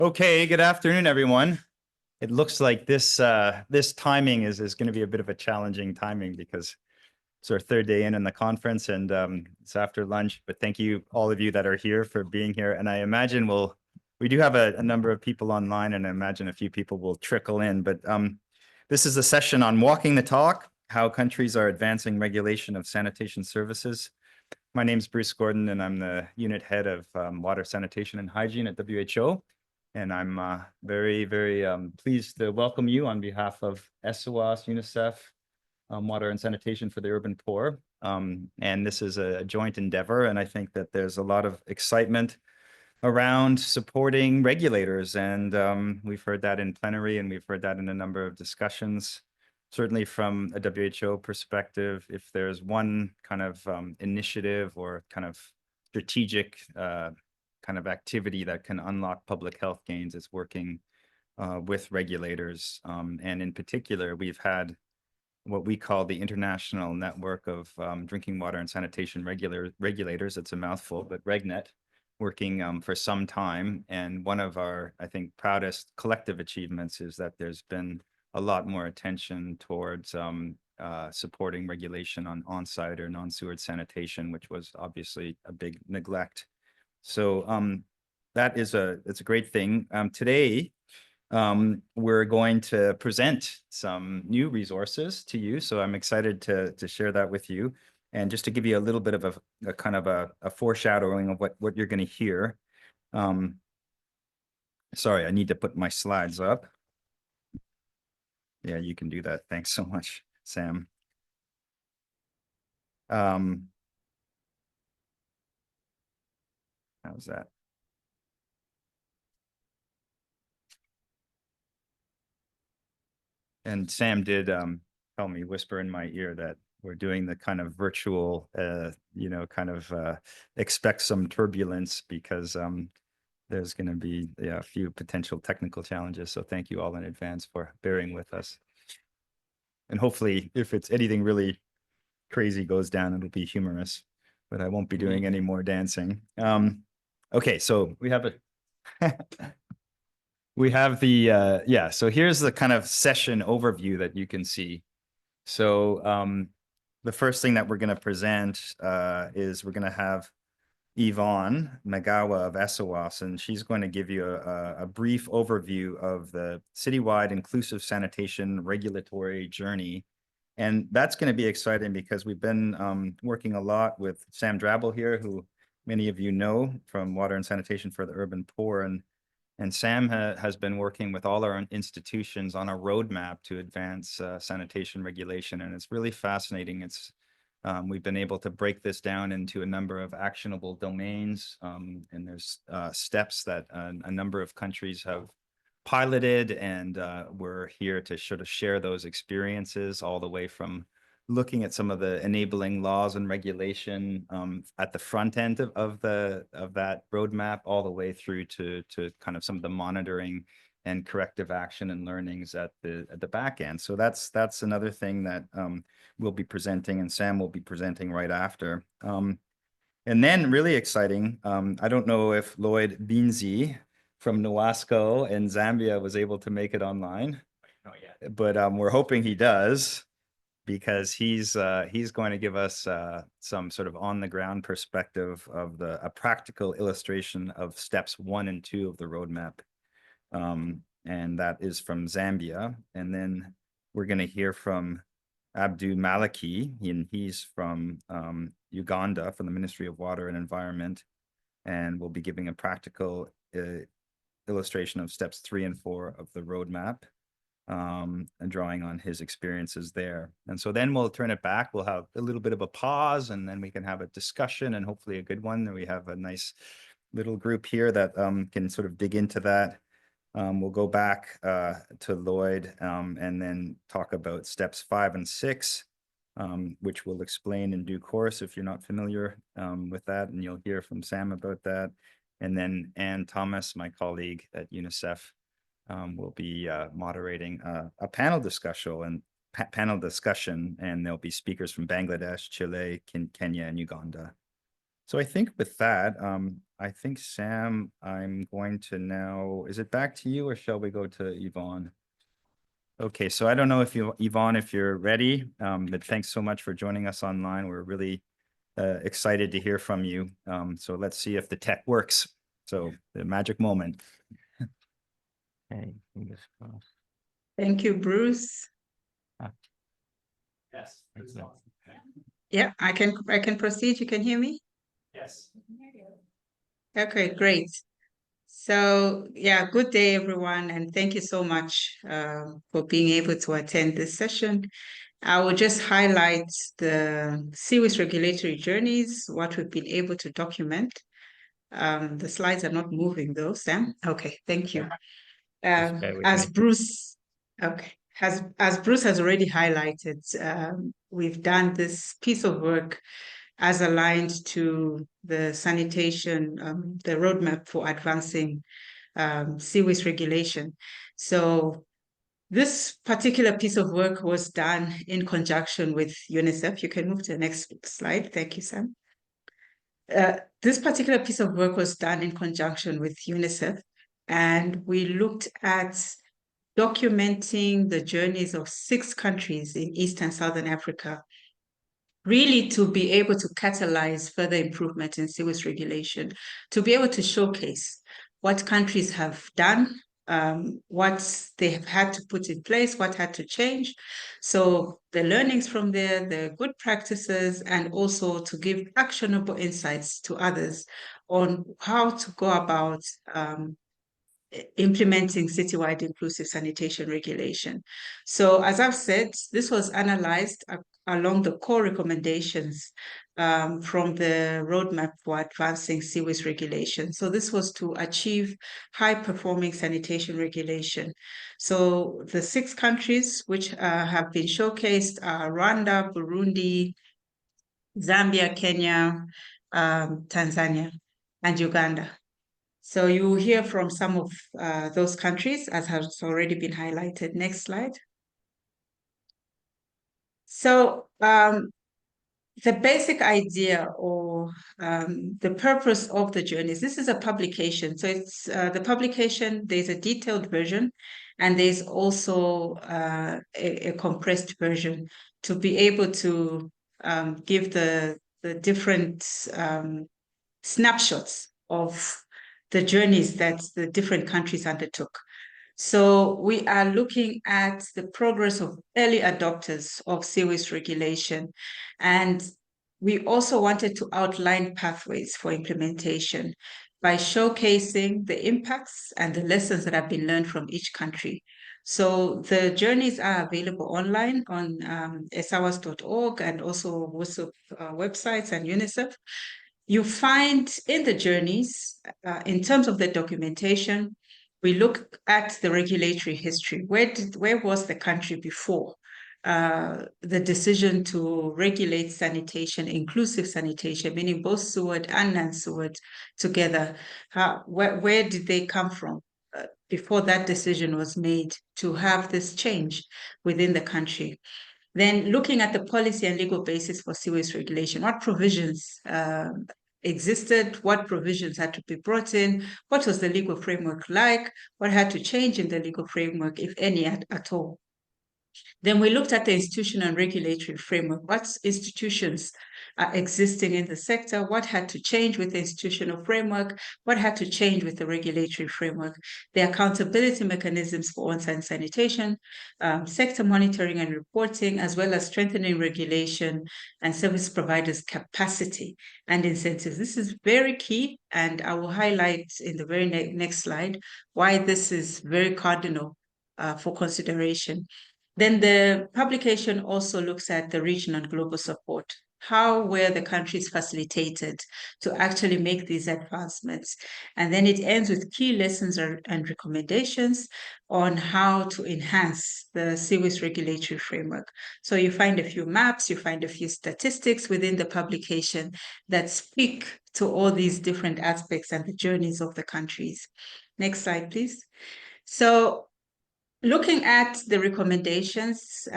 Okay, good afternoon, everyone. It looks like this timing is going to be a bit of a challenging timing because it's our third day in the conference and it's after lunch. But thank you, all of you that are here, for being here. And I imagine we do have a number of people online, and I imagine a few people will trickle in. But this is a session on walking the talk, how countries are advancing regulation of sanitation services. My name is Bruce Gordon, and I'm the unit head of water, sanitation, and hygiene at WHO. And I'm very, very pleased to welcome you on behalf of ESAWAS, UNICEF, Water and Sanitation for the Urban Poor. And this is a joint endeavor, and I think that there's a lot of excitement around supporting regulators. And we've heard that in plenary, and we've heard that in a number of discussions. Certainly from a WHO perspective, if there's one kind of initiative or kind of strategic kind of activity that can unlock public health gains, is working with regulators. And in particular, we've had what we call the International Network of Drinking Water and Sanitation Regulators. It's a mouthful, but RegNet, working for some time. And one of our, I think, proudest collective achievements is that there's been a lot more attention towards supporting regulation on-site or non-sewered sanitation, which was obviously a big neglect. So that is it's a great thing. Today, we're going to present some new resources to you. So I'm excited to share that with you. And just to give you a little bit of a kind of a foreshadowing of what you're going to hear. Sorry, I need to put my slides up. Yeah, you can do that. Thanks so much, Sam. How's that? And Sam did tell me, whisper in my ear, that we're doing the kind of virtual, expect some turbulence because there's going to be a few potential technical challenges. So thank you all in advance for bearing with us. And hopefully, if it's anything really crazy goes down, it'll be humorous, but I won't be doing any more dancing. Okay, so we have so here's the kind of session overview that you can see. So the first thing that we're going to present is we're going to have Yvonne Magawa of ESAWAS, and she's going to give you a brief overview of the citywide inclusive sanitation regulatory journey. And that's going to be exciting because we've been working a lot with Sam Drabble here, who many of you know from Water and Sanitation for the Urban Poor. And Sam has been working with all our institutions on a roadmap to advance sanitation regulation. And it's really fascinating. We've been able to break this down into a number of actionable domains. And there's steps that a number of countries have piloted, and we're here to sort of share those experiences, all the way from looking at some of the enabling laws and regulation at the front end of that roadmap, all the way through to kind of some of the monitoring and corrective action and learnings at the back end. So that's another thing that we'll be presenting, and Sam will be presenting right after. And then really exciting, I don't know if Lloyd Binzi from NOASCO in Zambia was able to make it online. Not yet. But we're hoping he does, because he's going to give us some sort of on-the-ground perspective of a practical illustration of steps 1 and 2 of the roadmap. And that is from Zambia. And then we're going to hear from Abdu Maliki, and he's from Uganda, from the Ministry of Water and Environment. And we'll be giving a practical illustration of steps 3 and 4 of the roadmap, and drawing on his experiences there. And so then we'll turn it back. We'll have a little bit of a pause, and then we can have a discussion, and hopefully a good one. And we have a nice little group here that can sort of dig into that. We'll go back to Lloyd and then talk about steps 5 and 6, which we'll explain in due course if you're not familiar with that, and you'll hear from Sam about that. And then Anne Thomas, my colleague at UNICEF, will be moderating a panel discussion, and there'll be speakers from Bangladesh, Chile, Kenya, and Uganda. So I think with that, I think Sam, I'm going to now, is it back to you or shall we go to Yvonne? Okay, so I don't know if you, Yvonne, if you're ready, but thanks so much for joining us online. We're really excited to hear from you. So let's see if the tech works. So the magic moment. Okay, fingers crossed. Thank you, Bruce. Yes. Yeah, I can proceed. You can hear me? Yes. Okay, great. So yeah, good day, everyone, and thank you so much for being able to attend this session. I will just highlight the series regulatory journeys, what we've been able to document. The slides are not moving though, Sam. Okay, thank you. As Bruce has already highlighted, we've done this piece of work as aligned to the sanitation, the roadmap for advancing seaways regulation. So this particular piece of work was done in conjunction with UNICEF. You can move to the next slide. Thank you, Sam. This particular piece of work was done in conjunction with UNICEF, and we looked at documenting the journeys of 6 countries in East and Southern Africa, really to be able to catalyze further improvement in sewage regulation, to be able to showcase what countries have done, what they have had to put in place, what had to change. So the learnings from there, the good practices, and also to give actionable insights to others on how to go about implementing citywide inclusive sanitation regulation. So as I've said, this was analyzed along the core recommendations from the roadmap for advancing sewage regulation. So this was to achieve high-performing sanitation regulation. So the 6 countries which have been showcased are Rwanda, Burundi, Zambia, Kenya, Tanzania, and Uganda. So you will hear from some of those countries, as has already been highlighted. Next slide. So the basic idea or the purpose of the journeys, this is a publication. So it's the publication, there's a detailed version, and there's also a compressed version to be able to give the different snapshots of the journeys that the different countries undertook. So we are looking at the progress of early adopters of sewage regulation. And we also wanted to outline pathways for implementation by showcasing the impacts and the lessons that have been learned from each country. So the journeys are available online on ESAWAS.org and also WUSUP websites and UNICEF. You find in the journeys, in terms of the documentation, we look at the regulatory history. Where was the country before the decision to regulate sanitation, inclusive sanitation, meaning both sewered and non-sewered together? Where did they come from before that decision was made to have this change within the country? Then looking at the policy and legal basis for sewage regulation, what provisions existed, what provisions had to be brought in, what was the legal framework like, what had to change in the legal framework, if any at all. Then we looked at the institutional and regulatory framework. What institutions are existing in the sector? What had to change with the institutional framework? What had to change with the regulatory framework? The accountability mechanisms for on-site sanitation, sector monitoring and reporting, as well as strengthening regulation and service providers' capacity and incentives. This is very key, and I will highlight in the very next slide why this is very cardinal for consideration. Then the publication also looks at the regional and global support. How were the countries facilitated to actually make these advancements? And then it ends with key lessons and recommendations on how to enhance the sewage regulatory framework. So you find a few maps, you find a few statistics within the publication that speak to all these different aspects and the journeys of the countries. Next slide, please. So Looking at the recommendations,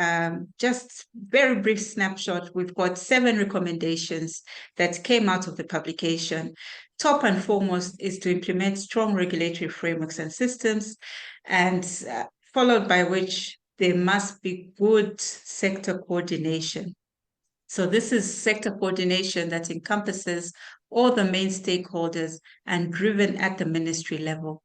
just very brief snapshot, we've got 7 recommendations that came out of the publication. Top and foremost is to implement strong regulatory frameworks and systems, and followed by which there must be good sector coordination. So this is sector coordination that encompasses all the main stakeholders and driven at the ministry level.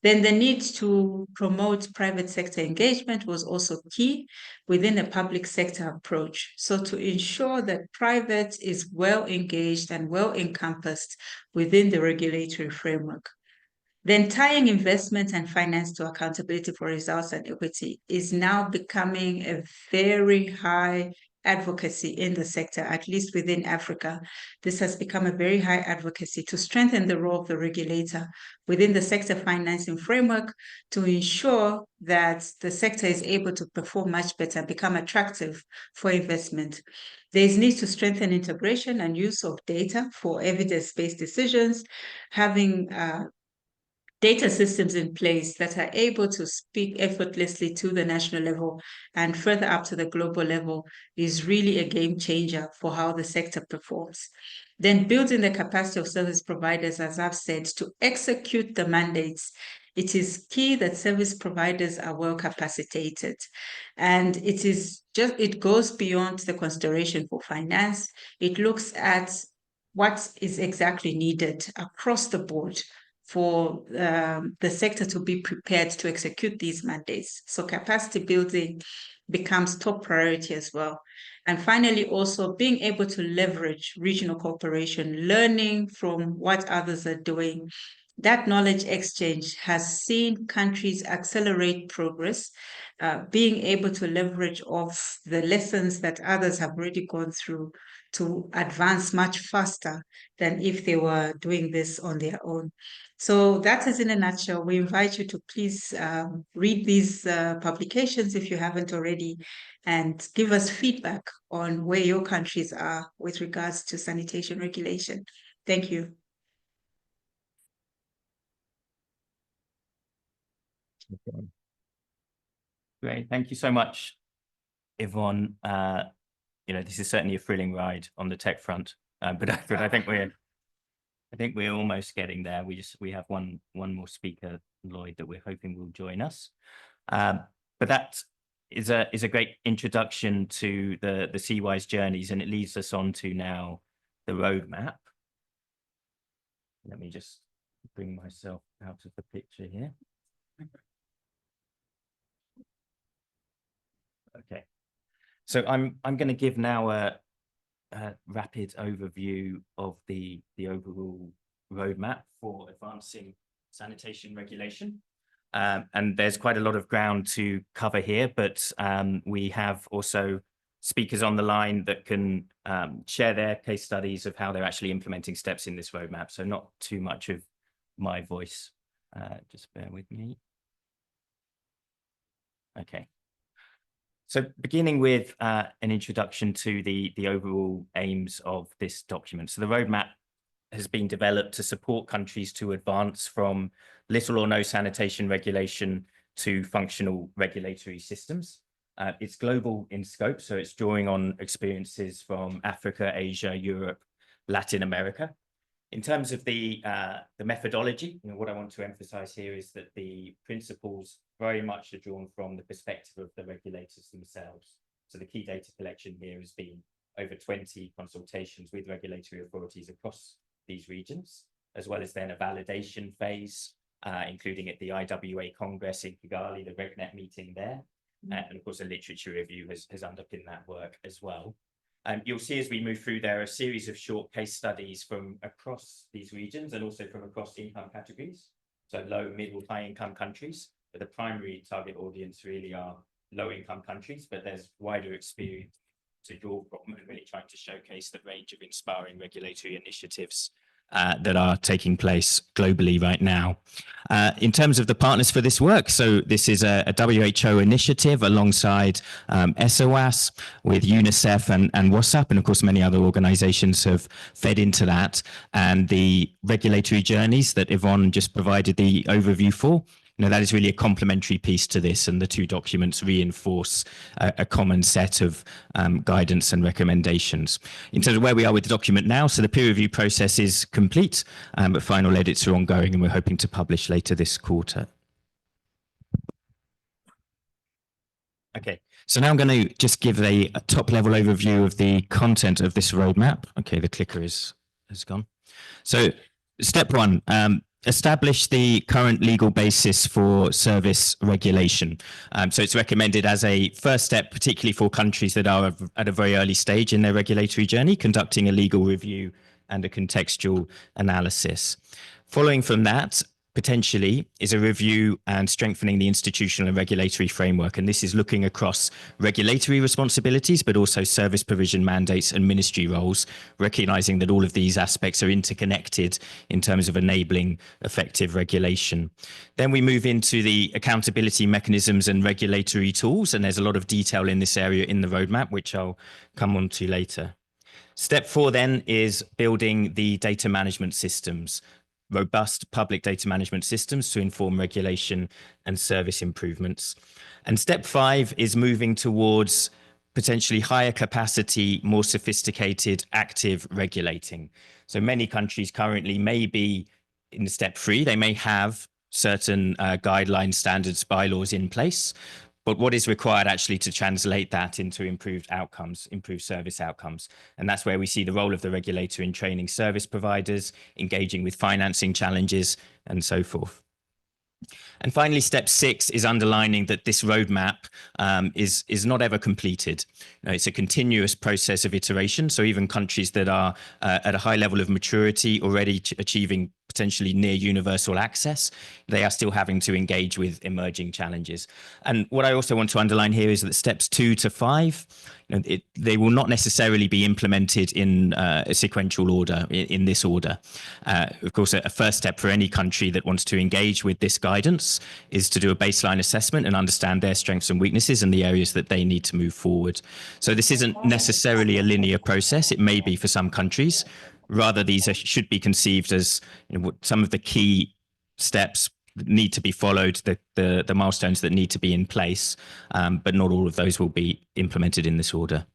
Then the need to promote private sector engagement was also key within a public sector approach. So to ensure that private is well engaged and well encompassed within the regulatory framework. Then tying investment and finance to accountability for results and equity is now becoming a very high advocacy in the sector, at least within Africa. This has become a very high advocacy to strengthen the role of the regulator within the sector financing framework to ensure that the sector is able to perform much better and become attractive for investment. There is need to strengthen integration and use of data for evidence-based decisions, having data systems in place that are able to speak effortlessly to the national level and further up to the global level is really a game changer for how the sector performs. Then building the capacity of service providers, as I've said, to execute the mandates. It is key that service providers are well capacitated. And it goes beyond the consideration for finance. It looks at what is exactly needed across the board for the sector to be prepared to execute these mandates. So capacity building becomes top priority as well. And finally, also being able to leverage regional cooperation, learning from what others are doing. That knowledge exchange has seen countries accelerate progress, being able to leverage off the lessons that others have already gone through to advance much faster than if they were doing this on their own. So that is in a nutshell. We invite you to please read these publications if you haven't already, and give us feedback on where your countries are with regards to sanitation regulation. Thank you. Great. Thank you so much, Yvonne. This is certainly a thrilling ride on the tech front, but I think we're almost getting there. We have one more speaker, Lloyd, that we're hoping will join us. But that is a great introduction to the CWIS journeys, and it leads us on to now the roadmap. Let me just bring myself out of the picture here. Okay, so I'm going to give now a rapid overview of the overall roadmap for advancing sanitation regulation. And there's quite a lot of ground to cover here, but we have also speakers on the line that can share their case studies of how they're actually implementing steps in this roadmap. So not too much of my voice, just bear with me. Okay. So beginning with an introduction to the overall aims of this document. So the roadmap has been developed to support countries to advance from little or no sanitation regulation to functional regulatory systems. It's global in scope, so it's drawing on experiences from Africa, Asia, Europe, Latin America. In terms of the methodology, what I want to emphasize here is that the principles very much are drawn from the perspective of the regulators themselves. So the key data collection here has been over 20 consultations with regulatory authorities across these regions, as well as then a validation phase, including at the IWA Congress in Kigali, the RegNet meeting there. And of course, a literature review has underpinned that work as well. You'll see as we move through, there are a series of short case studies from across these regions and also from across income categories. So low, middle, high income countries, but the primary target audience really are low income countries, but there's wider experience to draw from and really trying to showcase the range of inspiring regulatory initiatives that are taking place globally right now. In terms of the partners for this work, so this is a WHO initiative alongside ESAWAS with UNICEF and WhatsApp, and of course many other organizations have fed into that. And the regulatory journeys that Yvonne just provided the overview for that is really a complementary piece to this, and the two documents reinforce a common set of guidance and recommendations. In terms of where we are with the document now, so the peer review process is complete, but final edits are ongoing, and we're hoping to publish later this quarter. Okay, so now I'm going to just give a top-level overview of the content of this roadmap. Okay, the clicker has gone. So step one, establish the current legal basis for service regulation. So it's recommended as a first step, particularly for countries that are at a very early stage in their regulatory journey, conducting a legal review and a contextual analysis. Following from that, potentially, is a review and strengthening the institutional and regulatory framework. And this is looking across regulatory responsibilities, but also service provision mandates and ministry roles, recognizing that all of these aspects are interconnected in terms of enabling effective regulation. Then we move into the accountability mechanisms and regulatory tools. And there's a lot of detail in this area in the roadmap, which I'll come on to later. Step 4 then is building the data management systems, robust public data management systems to inform regulation and service improvements. And step 5 is moving towards potentially higher capacity, more sophisticated, active regulating. So many countries currently may be in step 3, they may have certain guidelines, standards, bylaws in place, but what is required actually to translate that into improved outcomes, improved service outcomes? And that's where we see the role of the regulator in training service providers, engaging with financing challenges, and so forth. And finally, step 6 is underlining that this roadmap is not ever completed. It's a continuous process of iteration. So even countries that are at a high level of maturity, already achieving potentially near universal access, they are still having to engage with emerging challenges. And what I also want to underline here is that steps 2 to 5, they will not necessarily be implemented in a sequential order, in this order. Of course, a first step for any country that wants to engage with this guidance is to do a baseline assessment and understand their strengths and weaknesses and the areas that they need to move forward. So this isn't necessarily a linear process. It may be for some countries. Rather, these should be conceived as some of the key steps that need to be followed, the milestones that need to be in place, but not all of those will be implemented in this order.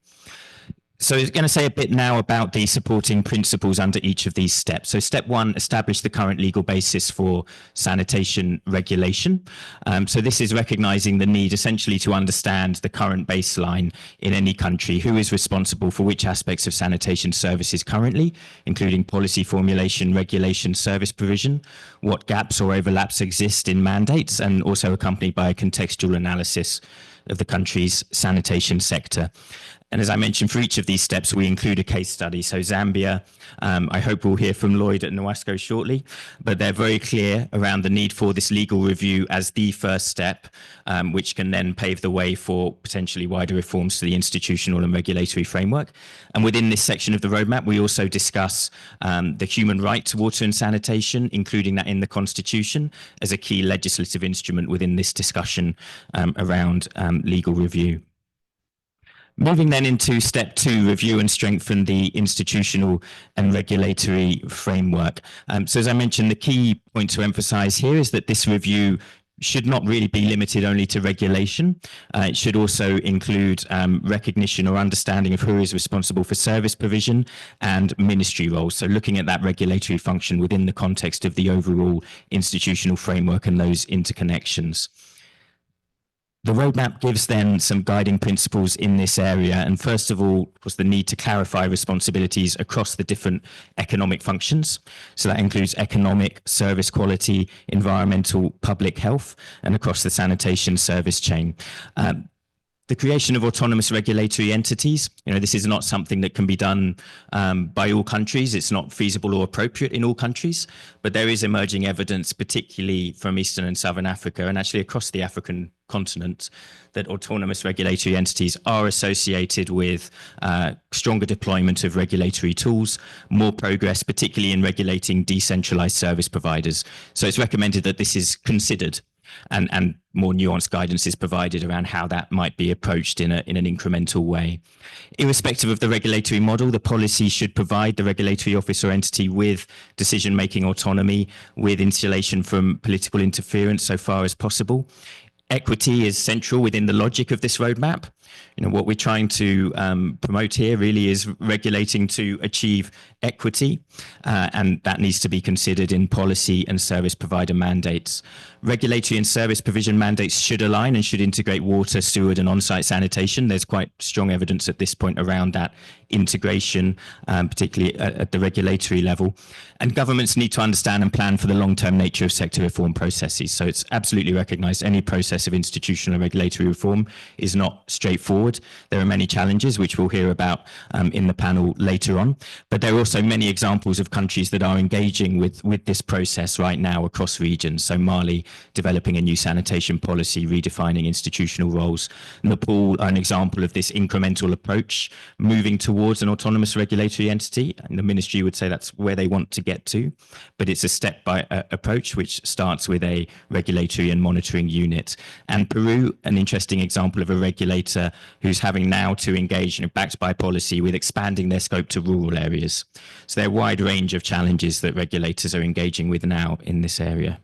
So I'm going to say a bit now about the supporting principles under each of these steps. So step 1, establish the current legal basis for sanitation regulation. So this is recognizing the need essentially to understand the current baseline in any country, who is responsible for which aspects of sanitation services currently, including policy formulation, regulation, service provision, what gaps or overlaps exist in mandates, and also accompanied by a contextual analysis of the country's sanitation sector. And as I mentioned, for each of these steps, we include a case study. So Zambia, I hope we'll hear from Lloyd at NOASCO shortly, but they're very clear around the need for this legal review as the first step, which can then pave the way for potentially wider reforms to the institutional and regulatory framework. And within this section of the roadmap, we also discuss the human right to water and sanitation, including that in the Constitution as a key legislative instrument within this discussion around legal review. Moving then into step 2, review and strengthen the institutional and regulatory framework. So as I mentioned, the key point to emphasize here is that this review should not really be limited only to regulation. It should also include recognition or understanding of who is responsible for service provision and ministry roles. So looking at that regulatory function within the context of the overall institutional framework and those interconnections. The roadmap gives then some guiding principles in this area. And first of all, was the need to clarify responsibilities across the different economic functions. So that includes economic, service quality, environmental, public health, and across the sanitation service chain. The creation of autonomous regulatory entities, this is not something that can be done by all countries. It's not feasible or appropriate in all countries, but there is emerging evidence, particularly from Eastern and Southern Africa, and actually across the African continent, that autonomous regulatory entities are associated with stronger deployment of regulatory tools, more progress, particularly in regulating decentralized service providers. So it's recommended that this is considered and more nuanced guidance is provided around how that might be approached in an incremental way. Irrespective of the regulatory model, the policy should provide the regulatory office or entity with decision-making autonomy, with insulation from political interference so far as possible. Equity is central within the logic of this roadmap. What we're trying to promote here really is regulating to achieve equity, and that needs to be considered in policy and service provider mandates. Regulatory and service provision mandates should align and should integrate water, sewer, and on-site sanitation. There's quite strong evidence at this point around that integration, particularly at the regulatory level. And governments need to understand and plan for the long-term nature of sector reform processes. So it's absolutely recognised any process of institutional and regulatory reform is not straightforward. There are many challenges, which we'll hear about in the panel later on. But there are also many examples of countries that are engaging with this process right now across regions. So Mali developing a new sanitation policy, redefining institutional roles. Nepal are an example of this incremental approach, moving towards an autonomous regulatory entity. And the ministry would say that's where they want to get to. But it's a step-by approach, which starts with a regulatory and monitoring unit. And Peru, an interesting example of a regulator who's having now to engage, backed by policy, with expanding their scope to rural areas. So there are a wide range of challenges that regulators are engaging with now in this area.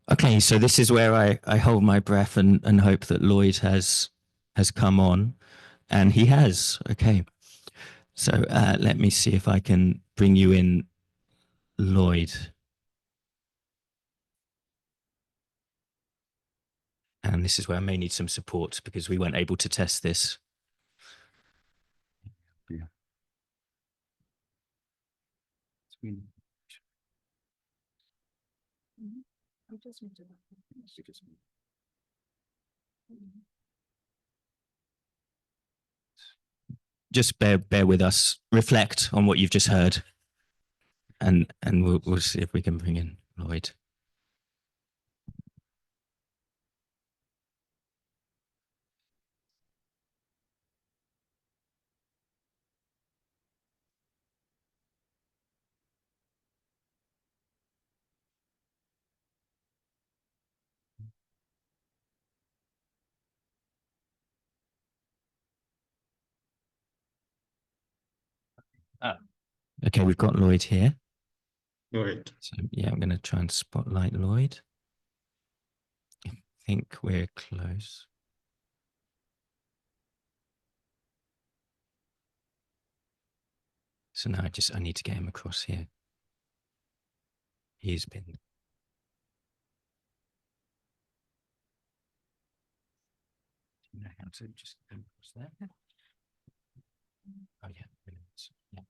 Okay, so this is where I hold my breath and hope that Lloyd has come on, and he has. Okay, so let me see if I can bring you in, Lloyd. And this is where I may need some support because we weren't able to test this. Yeah. Just bear with us. Reflect on what you've just heard, and we'll see if we can bring in Lloyd. Okay, we've got Lloyd here. Go ahead. So yeah, I'm going to try and spotlight Lloyd. I think we're close. So now I need to get him across here. He's been. Do you know how to just get him across there? Oh yeah, brilliant. Yeah.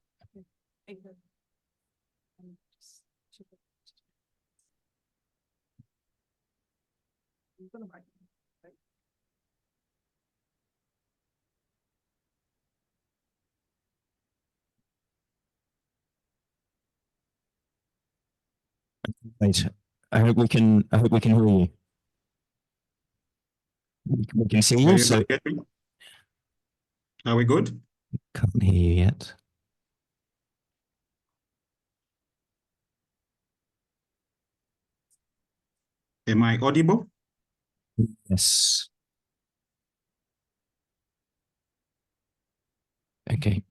Right. I hope we can hear you. We can see you, so Are we good? can't hear you yet. Am I audible? Yes. Okay.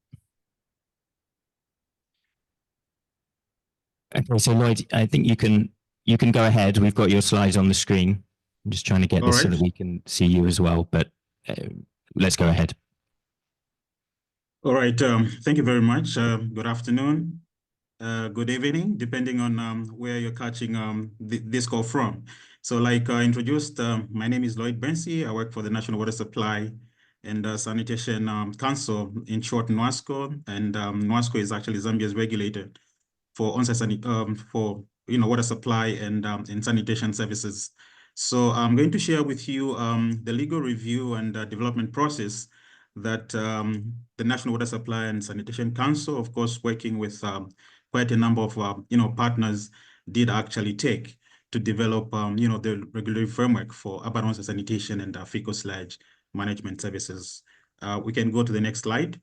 Okay, so Lloyd, I think you can go ahead. We've got your slides on the screen. I'm just trying to get this so that we can see you as well, but let's go ahead. All right. Thank you very much. Good afternoon. Good evening, depending on where you're catching this call from. So like introduced, my name is Lloyd Bensi. I work for the National Water Supply and Sanitation Council, in short, NWASCO. And NWASCO is actually Zambia's regulator for on-site water supply and sanitation services. So I'm going to share with you the legal review and development process that the National Water Supply and Sanitation Council, of course, working with quite a number of partners, did actually take to develop the regulatory framework for urban on-site sanitation and fecal sludge management services. We can go to the next slide.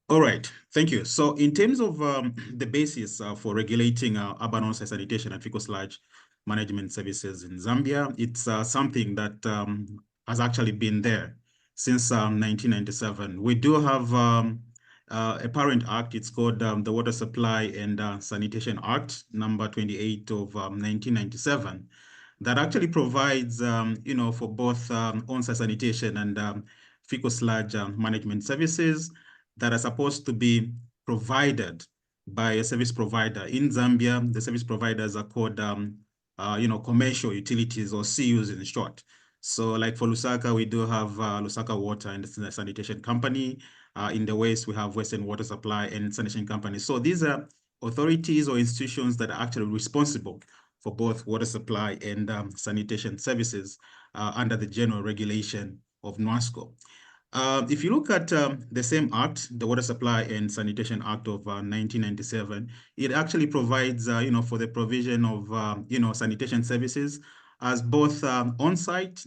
All right, thank you. So in terms of the basis for regulating urban on-site sanitation and fecal sludge management services in Zambia, it's something that has actually been there since 1997. We do have a parent act. It's called the Water Supply and Sanitation Act, number 28 of 1997, that actually provides, for both on-site sanitation and fecal sludge management services that are supposed to be provided by a service provider. In Zambia, the service providers are called, commercial utilities, or CUs in short. So like for Lusaka, we do have Lusaka Water and Sanitation Company. In the West, we have Western Water Supply and Sanitation Company. So these are authorities or institutions that are actually responsible for both water supply and sanitation services under the general regulation of NWASCO. If you look at the same act, the Water Supply and Sanitation Act of 1997, it actually provides, for the provision of, sanitation services as both on-site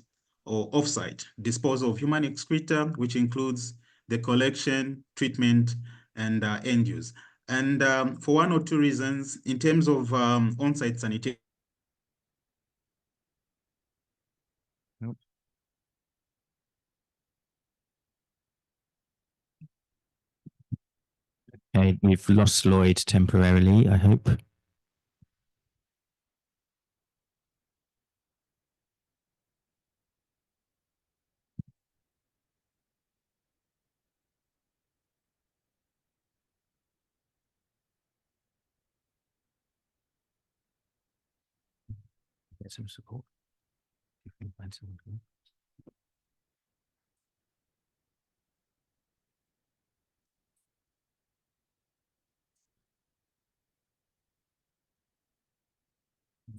or off-site disposal of human excreta, which includes the collection, treatment, and end use. And for one or two reasons, in terms of on-site sanitation, Okay, we've lost Lloyd temporarily, I hope. Get some support. If we can find someone.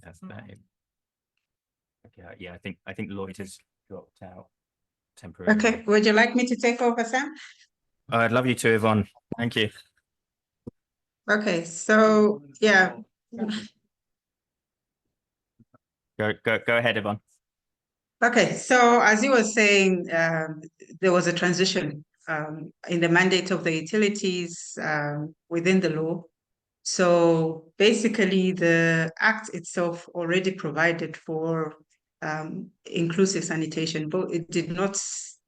That's about it. Okay, yeah, I think Lloyd has dropped out temporarily. Okay, would you like me to take over, Sam? I'd love you to, Yvonne. Thank you. Okay, so yeah. Go ahead, Yvonne. Okay, so as you were saying, there was a transition in the mandate of the utilities within the law. So basically, the Act itself already provided for inclusive sanitation, but it did not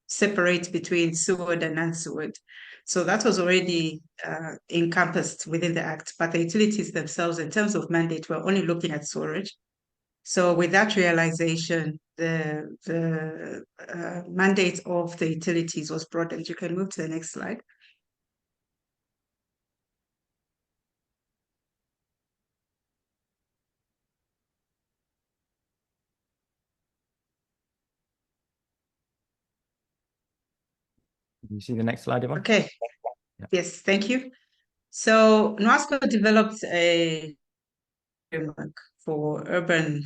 separate between sewered and non-sewered. So that was already encompassed within the Act, but the utilities themselves, in terms of mandate, were only looking at storage. So with that realization, the mandate of the utilities was broadened. You can move to the next slide. Can you see the next slide, Yvonne? Okay. Yeah. Yes, thank you. So NWASCO developed a framework for urban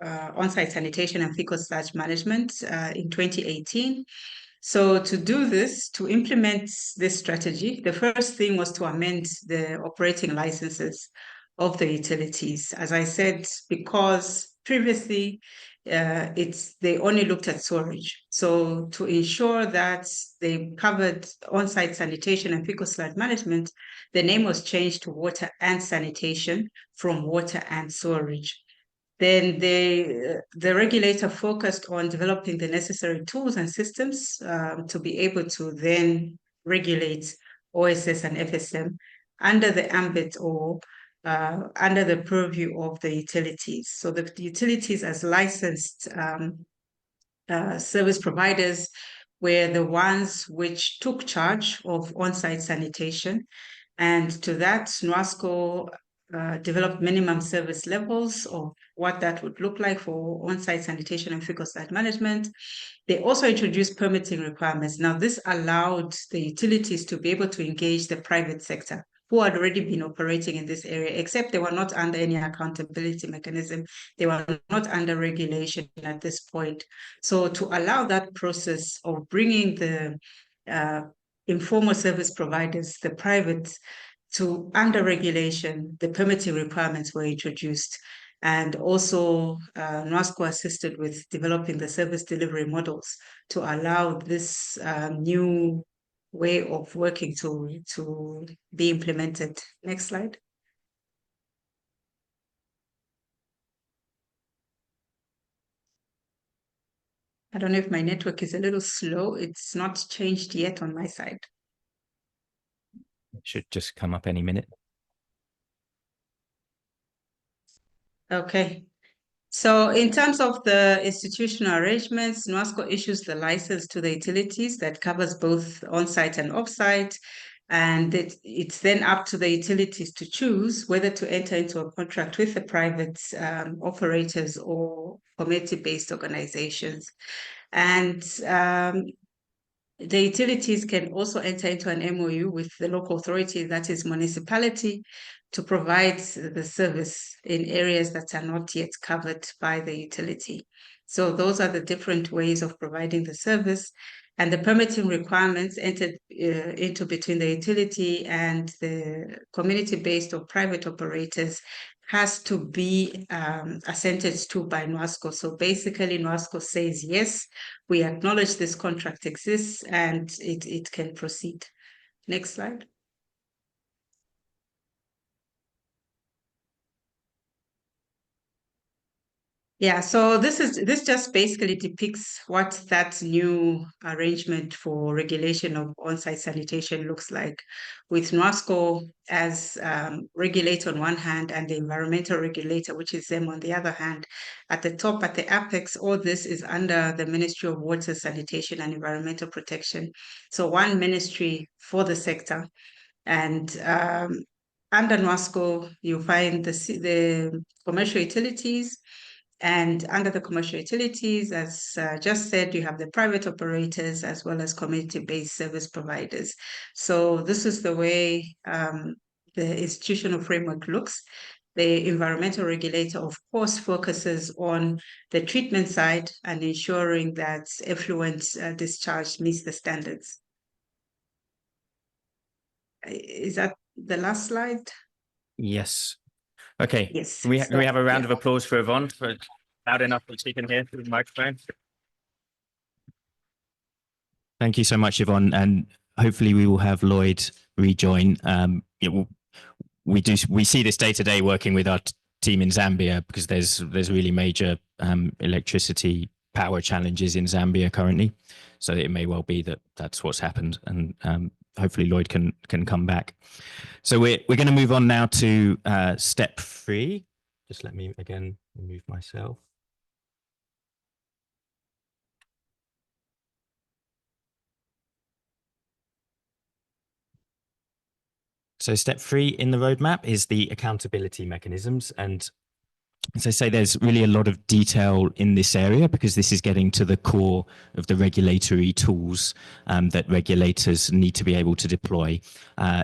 on-site sanitation and fecal sludge management in 2018. So to do this, to implement this strategy, the first thing was to amend the operating licenses of the utilities. As I said, because previously they only looked at storage. So to ensure that they covered on-site sanitation and fecal sludge management, the name was changed to water and sanitation from water and storage. Then the regulator focused on developing the necessary tools and systems to be able to then regulate OSS and FSM under the ambit or under the purview of the utilities. So the utilities as licensed service providers were the ones which took charge of on-site sanitation. And to that, NWASCO developed minimum service levels of what that would look like for on-site sanitation and fecal sludge management. They also introduced permitting requirements. Now, this allowed the utilities to be able to engage the private sector who had already been operating in this area, except they were not under any accountability mechanism. They were not under regulation at this point. So to allow that process of bringing the informal service providers, the private, to under regulation, the permitting requirements were introduced. And also NWASCO assisted with developing the service delivery models to allow this new way of working to be implemented. Next slide. I don't know if my network is a little slow. It's not changed yet on my side. It should just come up any minute. Okay. So in terms of the institutional arrangements, NWASCO issues the license to the utilities that covers both on-site and off-site. And it's then up to the utilities to choose whether to enter into a contract with the private operators or community-based organizations. And the utilities can also enter into an MOU with the local authority, that is municipality, to provide the service in areas that are not yet covered by the utility. So those are the different ways of providing the service, and the permitting requirements entered into between the utility and the community-based or private operators has to be assented to by NWASCO. So basically NWASCO says, yes, we acknowledge this contract exists and it can proceed. Next slide. Yeah, so this just basically depicts what that new arrangement for regulation of on-site sanitation looks like, with NWASCO as regulator on one hand and the environmental regulator, which is them on the other hand. At the top, at the apex, all this is under the Ministry of Water, Sanitation and Environmental Protection. So one ministry for the sector. And under NWASCO, you find the commercial utilities. And under the commercial utilities, as just said, you have the private operators as well as community-based service providers. So this is the way the institutional framework looks. The environmental regulator, of course, focuses on the treatment side and ensuring that effluent discharge meets the standards. Is that the last slide? Yes. Okay. Yes. We So, have a round yeah. of applause for Yvonne for loud enough that she can hear through the microphone. Thank you so much, Yvonne, and hopefully we will have Lloyd rejoin. We see this day to day working with our team in Zambia because there's really major electricity power challenges in Zambia currently, so it may well be that that's what's happened, and hopefully Lloyd can come back. So we're going to move on now to step 3. Just let me again remove myself. So step 3 in the roadmap is the accountability mechanisms. And as I say, there's really a lot of detail in this area because this is getting to the core of the regulatory tools that regulators need to be able to deploy.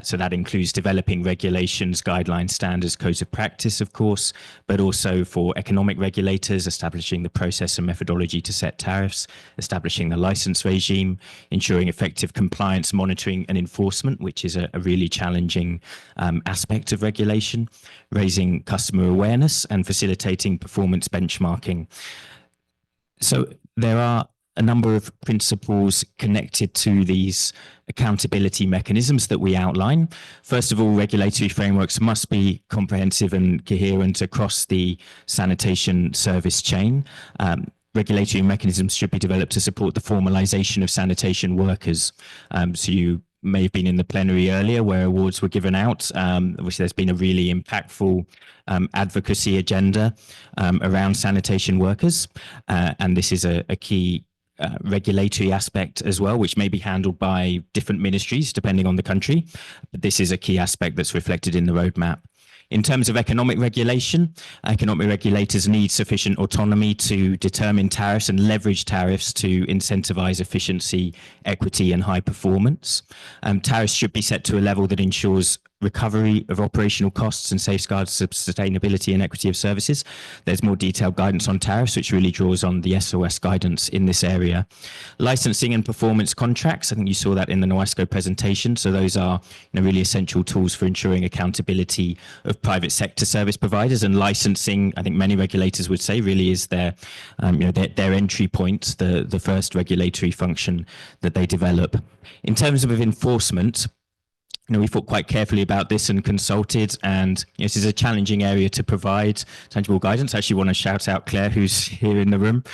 So that includes developing regulations, guidelines, standards, codes of practice, of course, but also for economic regulators, establishing the process and methodology to set tariffs, establishing the license regime, ensuring effective compliance, monitoring and enforcement, which is a really challenging aspect of regulation, raising customer awareness and facilitating performance benchmarking. So there are a number of principles connected to these accountability mechanisms that we outline. First of all, regulatory frameworks must be comprehensive and coherent across the sanitation service chain. Regulatory mechanisms should be developed to support the formalization of sanitation workers. So you may have been in the plenary earlier where awards were given out, which there's been a really impactful advocacy agenda around sanitation workers. And this is a key regulatory aspect as well, which may be handled by different ministries depending on the country. But this is a key aspect that's reflected in the roadmap. In terms of economic regulation, economic regulators need sufficient autonomy to determine tariffs and leverage tariffs to incentivize efficiency, equity, and high performance. Tariffs should be set to a level that ensures recovery of operational costs and safeguards of sustainability and equity of services. There's more detailed guidance on tariffs, which really draws on the ESAWAS guidance in this area. Licensing and performance contracts, I think you saw that in the NOASCO presentation. So those are really essential tools for ensuring accountability of private sector service providers, and licensing, I think many regulators would say, really is their entry point, the first regulatory function that they develop. In terms of enforcement, we thought quite carefully about this and consulted, and this is a challenging area to provide tangible guidance. I actually want to shout out Claire, who's here in the room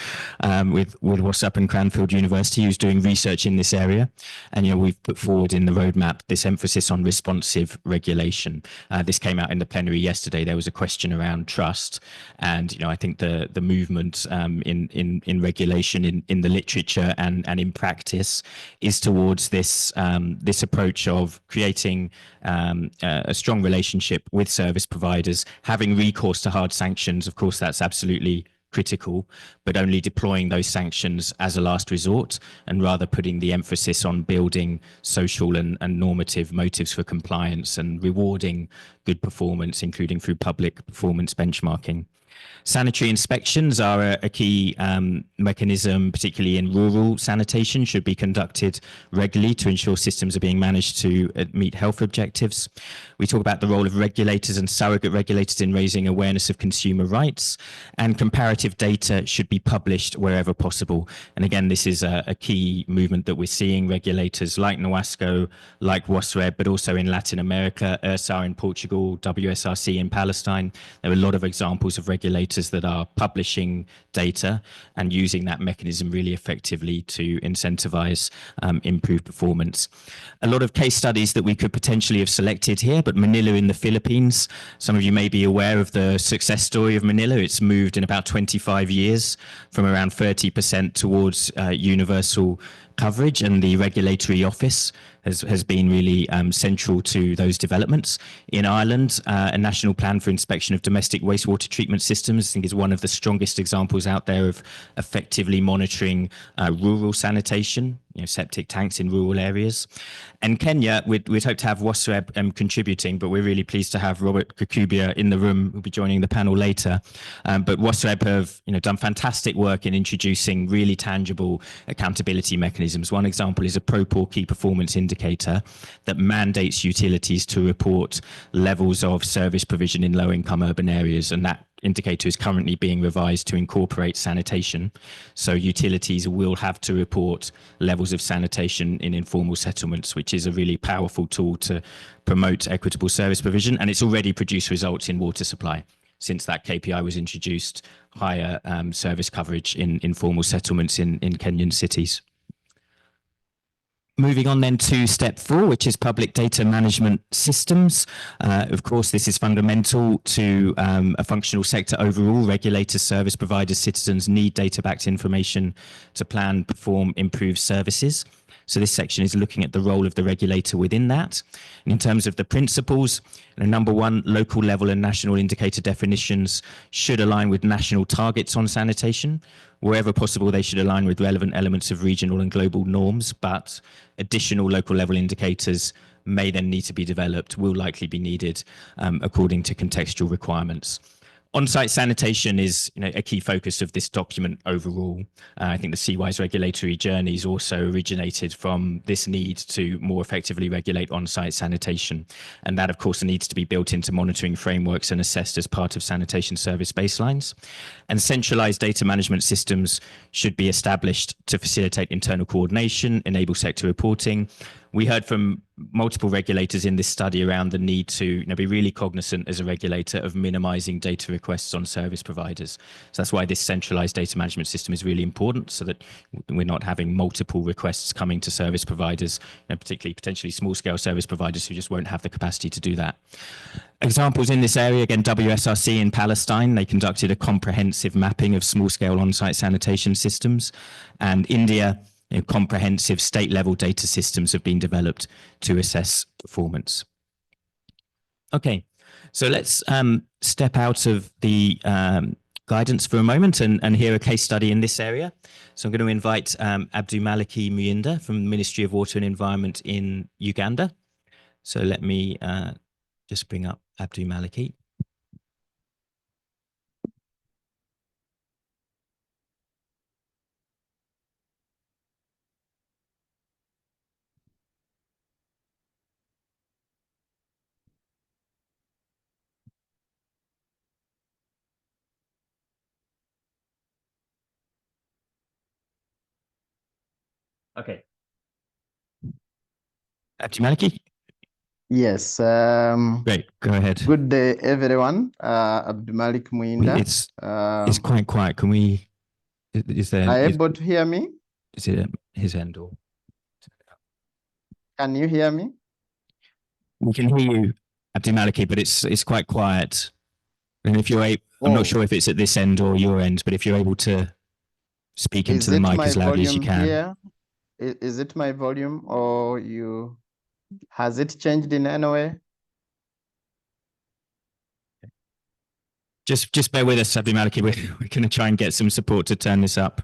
with WASUP and Cranfield University, who's doing research in this area. And we've put forward in the roadmap this emphasis on responsive regulation. This came out in the plenary yesterday. There was a question around trust, and I think the movement in regulation in the literature and in practice is towards this this approach of creating a strong relationship with service providers, having recourse to hard sanctions. Of course, that's absolutely critical, but only deploying those sanctions as a last resort, and rather putting the emphasis on building social and normative motives for compliance and rewarding good performance, including through public performance benchmarking. Sanitary inspections are a key mechanism, particularly in rural sanitation, should be conducted regularly to ensure systems are being managed to meet health objectives. We talk about the role of regulators and surrogate regulators in raising awareness of consumer rights, and comparative data should be published wherever possible. And again, this is a key movement that we're seeing. Regulators like NOASCO, like WASREB, but also in Latin America, ERSA in Portugal, WSRC in Palestine. There are a lot of examples of regulators that are publishing data and using that mechanism really effectively to incentivize improved performance. A lot of case studies that we could potentially have selected here, but Manila in the Philippines, some of you may be aware of the success story of Manila. It's moved in about 25 years from around 30% towards universal coverage, and the regulatory office has been really central to those developments. In Ireland, a national plan for inspection of domestic wastewater treatment systems, I think, is one of the strongest examples out there of effectively monitoring rural sanitation, septic tanks in rural areas. And Kenya, we'd hope to have WASREB contributing, but we're really pleased to have Robert Kakubia in the room, who'll be joining the panel later. But WASREB have done fantastic work in introducing really tangible accountability mechanisms. One example is a Pro-Poor Key Performance Indicator that mandates utilities to report levels of service provision in low-income urban areas, and that indicator is currently being revised to incorporate sanitation. So utilities will have to report levels of sanitation in informal settlements, which is a really powerful tool to promote equitable service provision. And it's already produced results in water supply. Since that KPI was introduced, higher service coverage in informal settlements in Kenyan cities. Moving on then to step 4, which is public data management systems. Of course, this is fundamental to a functional sector overall. Regulators, service providers, citizens need data-backed information to plan, perform, improve services. So this section is looking at the role of the regulator within that. And in terms of the principles, number 1, local level and national indicator definitions should align with national targets on sanitation. Wherever possible, they should align with relevant elements of regional and global norms, but additional local level indicators may then need to be developed, will likely be needed according to contextual requirements. On-site sanitation is a key focus of this document overall. I think the CWISE regulatory journeys also originated from this need to more effectively regulate on-site sanitation. And that, of course, needs to be built into monitoring frameworks and assessed as part of sanitation service baselines. And centralized data management systems should be established to facilitate internal coordination, enable sector reporting. We heard from multiple regulators in this study around the need to be really cognizant as a regulator of minimizing data requests on service providers. So that's why this centralized data management system is really important, so that we're not having multiple requests coming to service providers, and particularly potentially small-scale service providers who just won't have the capacity to do that. Examples in this area, again, WSRC in Palestine, they conducted a comprehensive mapping of small-scale on-site sanitation systems, and India, comprehensive state-level data systems have been developed to assess performance. Okay, so let's step out of the guidance for a moment and hear a case study in this area. So I'm going to invite Abdumaliki Muyinda from the Ministry of Water and Environment in Uganda. So let me just bring up Abdul Maliki. Okay. Abdul Maliki? Yes. Great, go ahead. Good day, everyone. Abdumalik Muinda. It's quite quiet. Can we, is there, Are you able to hear me? is it his end or? Can you hear me? We can hear you, Abdul Maliki, but it's quite quiet. And if you're able, I'm not sure if it's at this end or your end, but if you're able to speak into the mic as loudly as you can. Here? Is it my volume or you? Has it changed in any way? Just bear with us, Abdul Maliki. We're going to try and get some support to turn this up.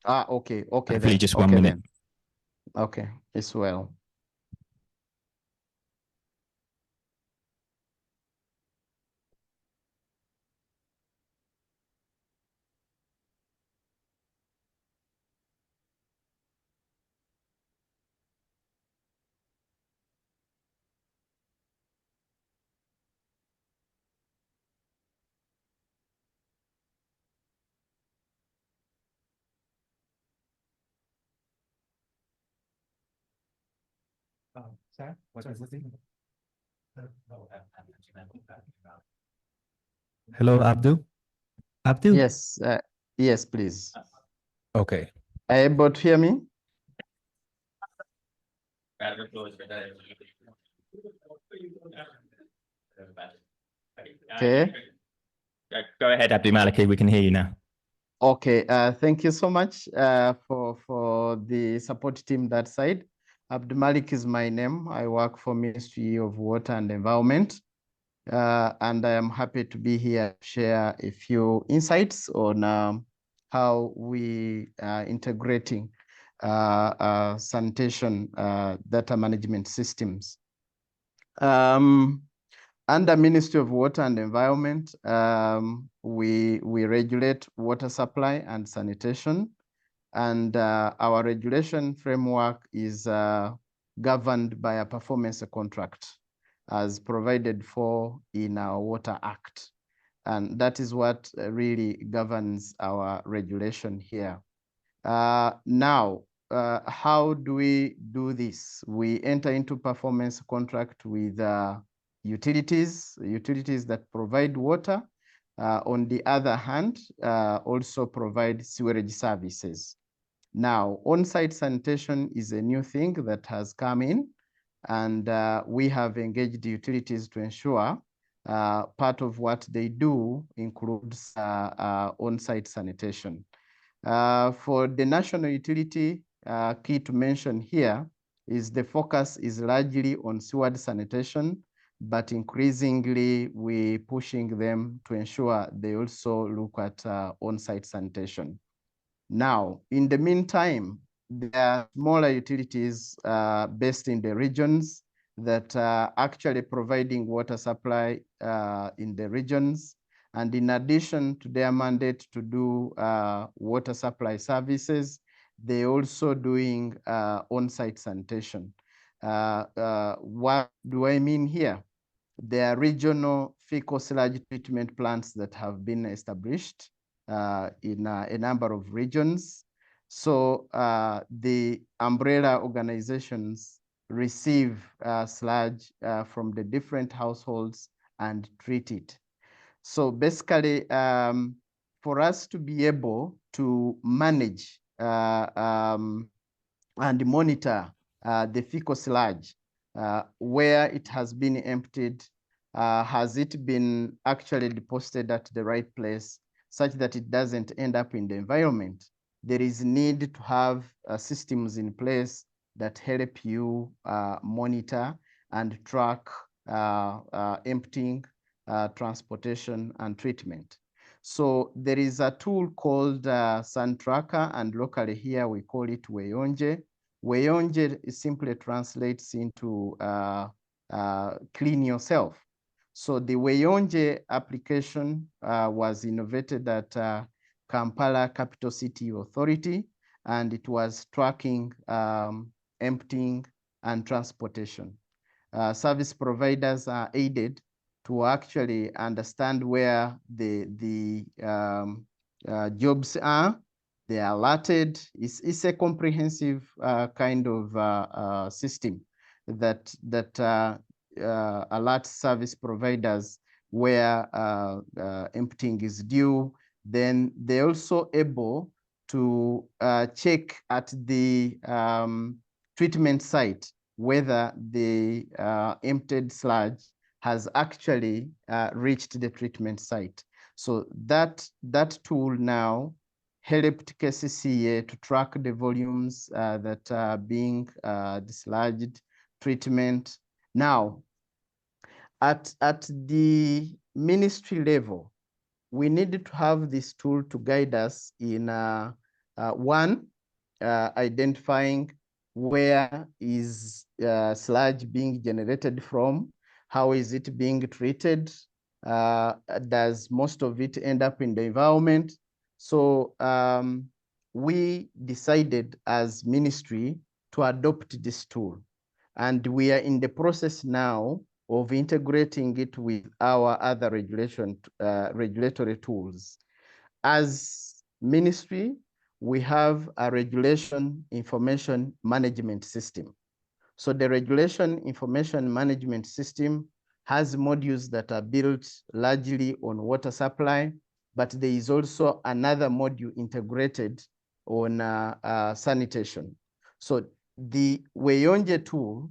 Okay. Hopefully then. just 1 minute. Then. Okay, it's well. Sorry, what was the thing? Hello, Abdul. Abdul? Yes. Yes, please. Okay. Are you able to hear me? Okay. Go ahead, Abdul Maliki. We can hear you now. Okay. Thank you so much for the support team that side. Abdul Malik is my name. I work for Ministry of Water and Environment. And I am happy to be here to share a few insights on how we are integrating sanitation data management systems. Under Ministry of Water and Environment, we regulate water supply and sanitation. And our regulation framework is governed by a performance contract as provided for in our Water Act. And that is what really governs our regulation here. Now, how do we do this? We enter into performance contract with utilities that provide water. On the other hand, also provide sewerage services. Now, on-site sanitation is a new thing that has come in, and we have engaged utilities to ensure part of what they do includes on-site sanitation. For the national utility, key to mention here is the focus is largely on sewage sanitation, but increasingly we pushing them to ensure they also look at on-site sanitation. Now, in the meantime, there are smaller utilities based in the regions that are actually providing water supply in the regions. And in addition to their mandate to do water supply services, they're also doing on-site sanitation. What do I mean here? There are regional fecal sludge treatment plants that have been established in a number of regions. So the umbrella organizations receive sludge from the different households and treat it. So basically, for us to be able to manage and monitor the fecal sludge, where it has been emptied, has it been actually deposited at the right place such that it doesn't end up in the environment? There is need to have systems in place that help you monitor and track emptying, transportation, and treatment. So there is a tool called Sun Tracker, and locally here we call it Weyonje. Weyonje simply translates into clean yourself. So the Weyonje application was innovated at Kampala Capital City Authority, and it was tracking emptying and transportation. Service providers are aided to actually understand where the jobs are. They are alerted. It's a comprehensive kind of system that alert service providers where emptying is due. Then they're also able to check at the treatment site whether the emptied sludge has actually reached the treatment site. So that tool now helped KCCA to track the volumes that are being dislodged, treatment. Now, at the ministry level, we needed to have this tool to guide us in one, identifying where is sludge being generated from, how is it being treated, does most of it end up in the environment? So we decided as ministry to adopt this tool, and we are in the process now of integrating it with our other regulatory tools. As ministry, we have a regulation information management system. So the regulation information management system has modules that are built largely on water supply, but there is also another module integrated on sanitation. So the Weyonje tool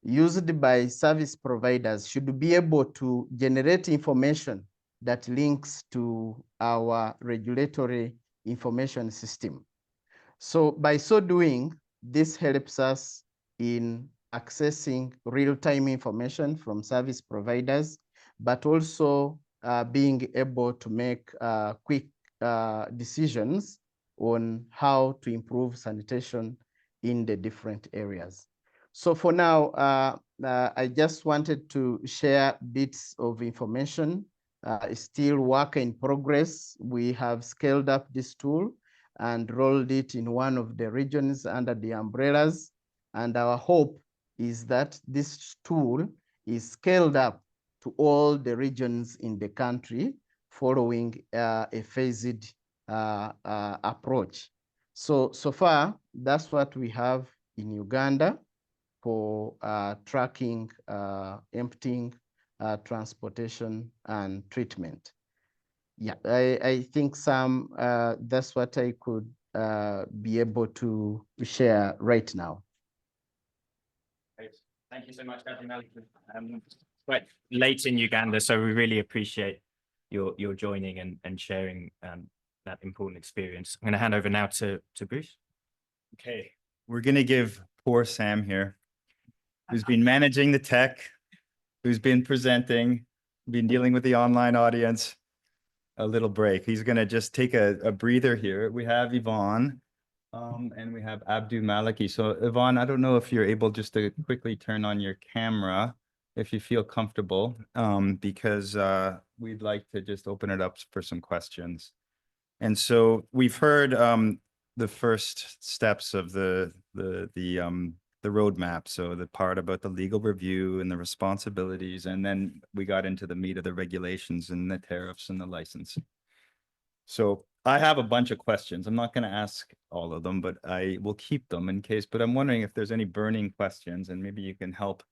used by service providers should be able to generate information that links to our regulatory information system. So by so doing, this helps us in accessing real-time information from service providers, but also being able to make quick decisions on how to improve sanitation in the different areas. So for now, I just wanted to share bits of information. It's still work in progress. We have scaled up this tool and rolled it in one of the regions under the umbrellas. And our hope is that this tool is scaled up to all the regions in the country following a phased approach. So far, that's what we have in Uganda for tracking, emptying, transportation, and treatment. Yeah, I think Sam, that's what I could be able to share right now. Great. Thank you so much, Dr. Malik. Quite late in Uganda, so we really appreciate your joining and sharing that important experience. I'm going to hand over now to Bruce. Okay, we're going to give poor Sam here, who's been managing the tech, who's been presenting, been dealing with the online audience, a little break. He's going to just take a breather here. We have Yvonne and we have Abdu Maliki. So Yvonne, I don't know if you're able just to quickly turn on your camera if you feel comfortable, because we'd like to just open it up for some questions. And so we've heard the first steps of the roadmap. So the part about the legal review and the responsibilities, and then we got into the meat of the regulations and the tariffs and the license. So I have a bunch of questions. I'm not going to ask all of them, but I will keep them in case. But I'm wondering if there's any burning questions, and maybe you can help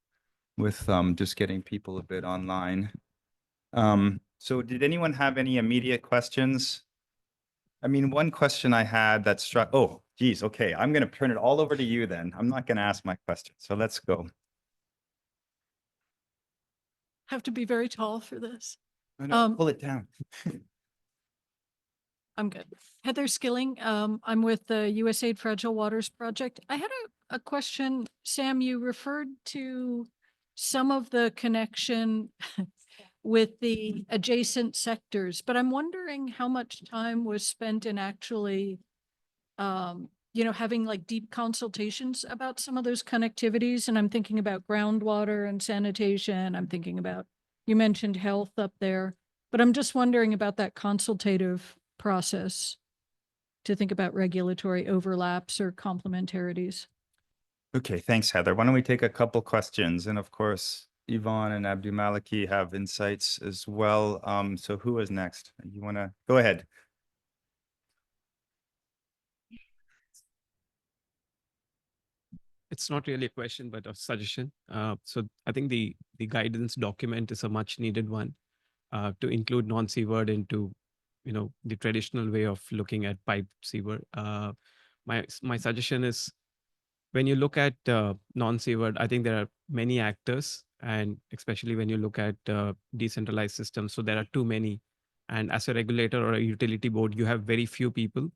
with just getting people a bit online. So did anyone have any immediate questions? I mean, one question I had that struck, oh, geez, okay, I'm going to turn it all over to you then. I'm not going to ask my question. So let's go. Have to be very tall for this. No, pull it down. I'm good. Heather Skilling. I'm with the USAID Fragile Waters Project. I had a question. Sam, you referred to some of the connection with the adjacent sectors, but I'm wondering how much time was spent in actually having like deep consultations about some of those connectivities. And I'm thinking about groundwater and sanitation. I'm thinking about, you mentioned health up there, but I'm just wondering about that consultative process to think about regulatory overlaps or complementarities. Okay, thanks, Heather. Why don't we take a couple questions? And of course, Yvonne and Abdulmaliki have insights as well. So who is next? You want to go ahead? It's not really a question, but a suggestion. So I think the guidance document is a much needed one to include non-seaward into, the traditional way of looking at pipe seaward. My suggestion is when you look at non-seaward, I think there are many actors, and especially when you look at decentralized systems, so there are too many. And as a regulator or a utility board, you have very few people.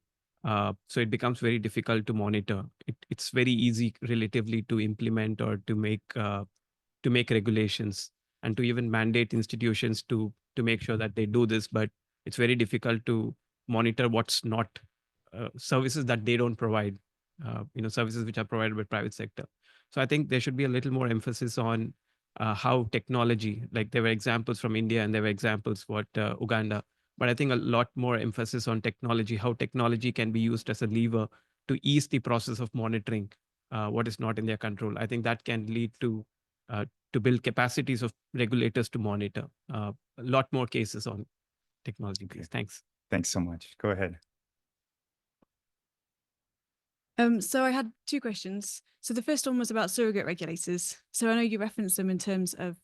So it becomes very difficult to monitor. It's very easy relatively to implement or to make regulations and to even mandate institutions to make sure that they do this. But it's very difficult to monitor what's not services that they don't provide, services which are provided by private sector. So I think there should be a little more emphasis on how technology, like there were examples from India and there were examples Uganda, but I think a lot more emphasis on technology, how technology can be used as a lever to ease the process of monitoring what is not in their control. I think that can lead to build capacities of regulators to monitor a lot more cases on technology. Please. Thanks. Thanks so much. Go ahead. So I had two questions. So the first one was about surrogate regulators. So I know you referenced them in terms of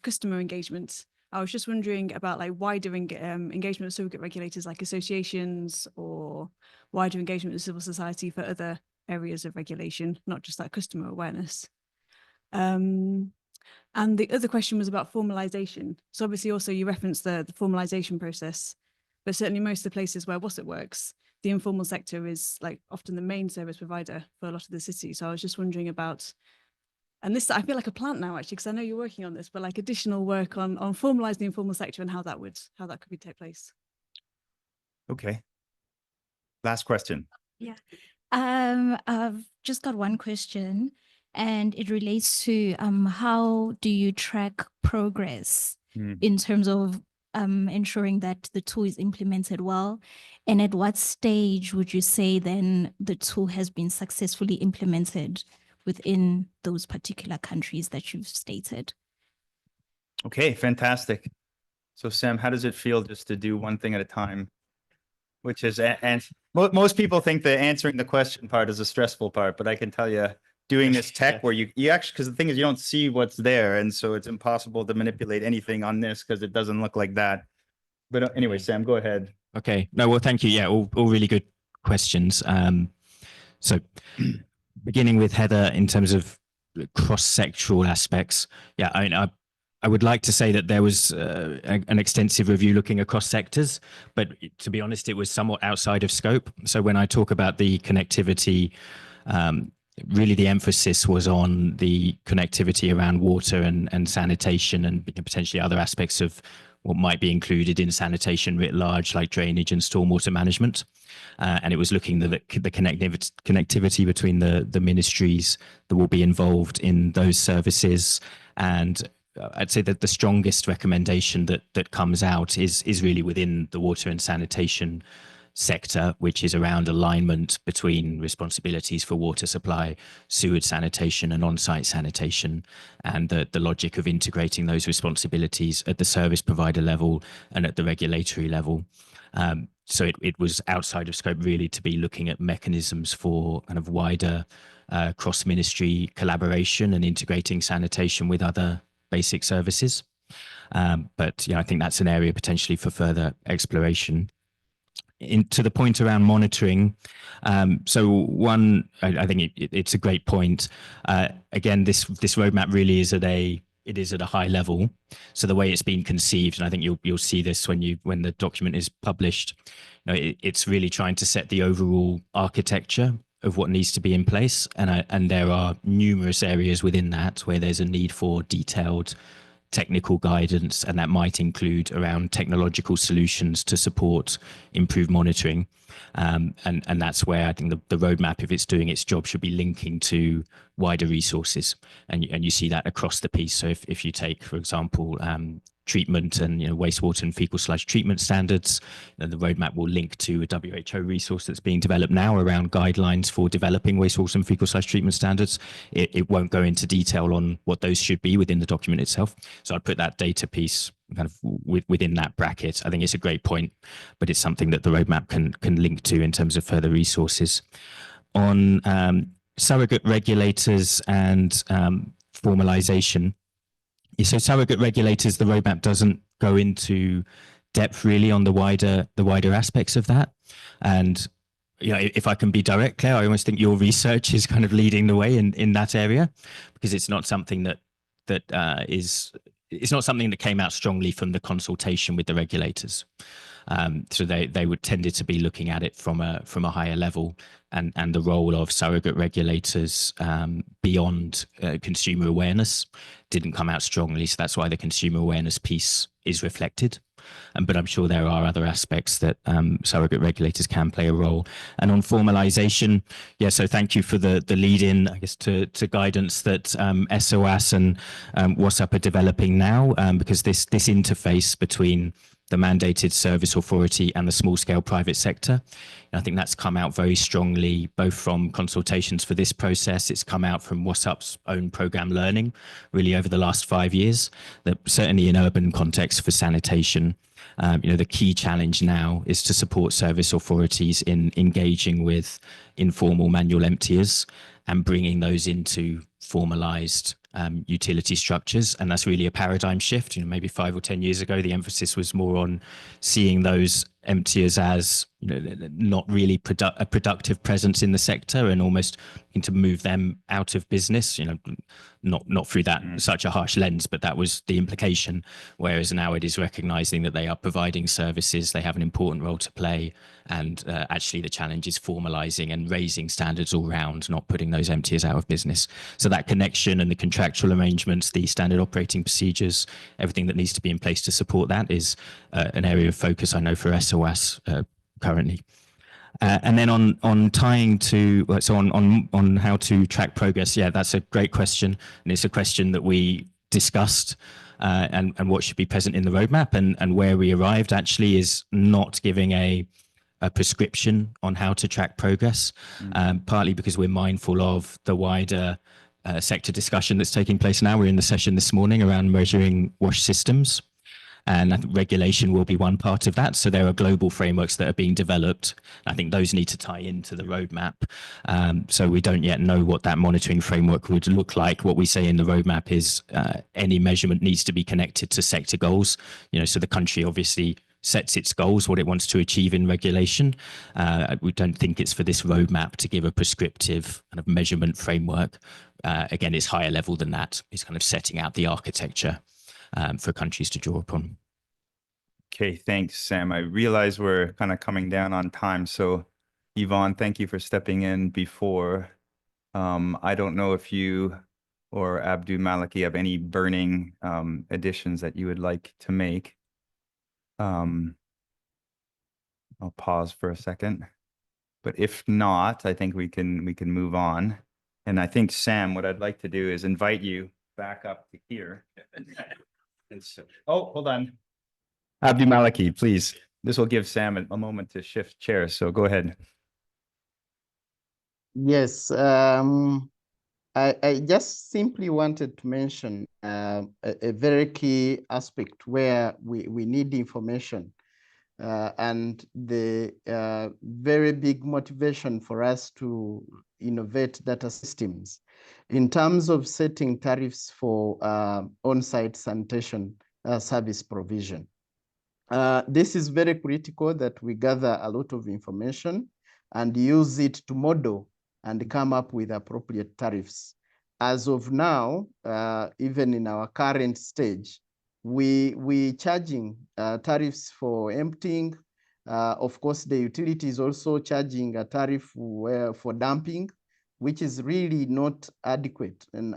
customer engagement. I was just wondering about like wider engagement with surrogate regulators like associations or wider engagement with civil society for other areas of regulation, not just that customer awareness. And the other question was about formalization. So obviously also you referenced the formalization process, but certainly most of the places where WASIT works, the informal sector is like often the main service provider for a lot of the cities. So I was just wondering about, and this, I feel like a plant now actually, because I know you're working on this, but like additional work on formalizing the informal sector and how that could take place. Okay. Last question. Yeah. I've just got one question, and it relates to how do you track progress in terms of ensuring that the tool is implemented well? And at what stage would you say then the tool has been successfully implemented within those particular countries that you've stated? Okay, fantastic. So Sam, how does it feel just to do one thing at a time? Which is, and most people think that answering the question part is a stressful part, but I can tell you doing this tech where you actually, because the thing is you don't see what's there. And so it's impossible to manipulate anything on this because it doesn't look like that. But anyway, Sam, go ahead. Okay. No, well, thank you. Yeah, all really good questions. So beginning with Heather in terms of cross-sectoral aspects. Yeah, I mean, I would like to say that there was an extensive review looking across sectors, but to be honest, it was somewhat outside of scope. So when I talk about the connectivity, really the emphasis was on the connectivity around water and sanitation and potentially other aspects of what might be included in sanitation writ large, like drainage and stormwater management. And it was looking at the connectivity between the ministries that will be involved in those services. And I'd say that the strongest recommendation that comes out is really within the water and sanitation sector, which is around alignment between responsibilities for water supply, sewage sanitation and on-site sanitation, and the logic of integrating those responsibilities at the service provider level and at the regulatory level. So it was outside of scope really to be looking at mechanisms for kind of wider cross-ministry collaboration and integrating sanitation with other basic services. But I think that's an area potentially for further exploration. To the point around monitoring, so one, I think it's a great point. Again, this roadmap really is at a high level. So the way it's been conceived, and I think you'll see this when the document is published, it's really trying to set the overall architecture of what needs to be in place, and there are numerous areas within that where there's a need for detailed technical guidance, and that might include around technological solutions to support improved monitoring. And that's where I think the roadmap, if it's doing its job, should be linking to wider resources. And you see that across the piece. So if you take, for example, treatment and wastewater and fecal sludge treatment standards, then the roadmap will link to a WHO resource that's being developed now around guidelines for developing wastewater and fecal sludge treatment standards. It won't go into detail on what those should be within the document itself. So I'd put that data piece kind of within that bracket. I think it's a great point, but it's something that the roadmap can link to in terms of further resources. On surrogate regulators and formalization. So surrogate regulators, the roadmap doesn't go into depth really on the wider aspects of that. And if I can be direct, Claire, I almost think your research is kind of leading the way in that area, because it's not something it's not something that came out strongly from the consultation with the regulators. So they would tended to be looking at it from a higher level, and the role of surrogate regulators beyond consumer awareness didn't come out strongly. So that's why the consumer awareness piece is reflected. But I'm sure there are other aspects that surrogate regulators can play a role. And on formalization, so thank you for the lead in, I guess, to guidance that ESAWAS and WASUP are developing now, because this interface between the mandated service authority and the small scale private sector. And I think that's come out very strongly, both from consultations for this process. It's come out from WASUP's own program learning, really over the last 5 years, that certainly in urban context for sanitation, the key challenge now is to support service authorities in engaging with informal manual emptiers and bringing those into formalized utility structures. And that's really a paradigm shift. Maybe 5 or 10 years ago, the emphasis was more on seeing those emptiers as not really a productive presence in the sector, and almost looking to move them out of business, not through that such a harsh lens, but that was the implication. Whereas now it is recognizing that they are providing services, they have an important role to play, and actually the challenge is formalizing and raising standards all round, not putting those emptiers out of business. So that connection and the contractual arrangements, the standard operating procedures, everything that needs to be in place to support that is an area of focus, I know, for ESAWAS currently. And then on tying to, so on how to track progress, that's a great question. And it's a question that we discussed and what should be present in the roadmap, and where we arrived actually is not giving a prescription on how to track progress, partly because we're mindful of the wider sector discussion that's taking place now. We're in the session this morning around measuring wash systems. And I think regulation will be one part of that. So there are global frameworks that are being developed. I think those need to tie into the roadmap. So we don't yet know what that monitoring framework would look like. What we say in the roadmap is any measurement needs to be connected to sector goals. So the country obviously sets its goals, what it wants to achieve in regulation. We don't think it's for this roadmap to give a prescriptive kind of measurement framework. Again, it's higher level than that. It's kind of setting out the architecture for countries to draw upon. Okay, thanks, Sam. I realize we're kind of coming down on time. So Yvonne, thank you for stepping in before. I don't know if you or Abdul Maliki have any burning additions that you would like to make. I'll pause for a second. But if not, I think we can move on. And I think, Sam, what I'd like to do is invite you back up to here. Oh, hold on. Abdul Maliki, please. This will give Sam a moment to shift chairs. So go ahead. Yes, I just simply wanted to mention a very key aspect where we need information, and the very big motivation for us to innovate data systems in terms of setting tariffs for on-site sanitation service provision. This is very critical that we gather a lot of information and use it to model and come up with appropriate tariffs. As of now, even in our current stage, we charging tariffs for emptying. Of course, the utility is also charging a tariff for dumping, which is really not adequate and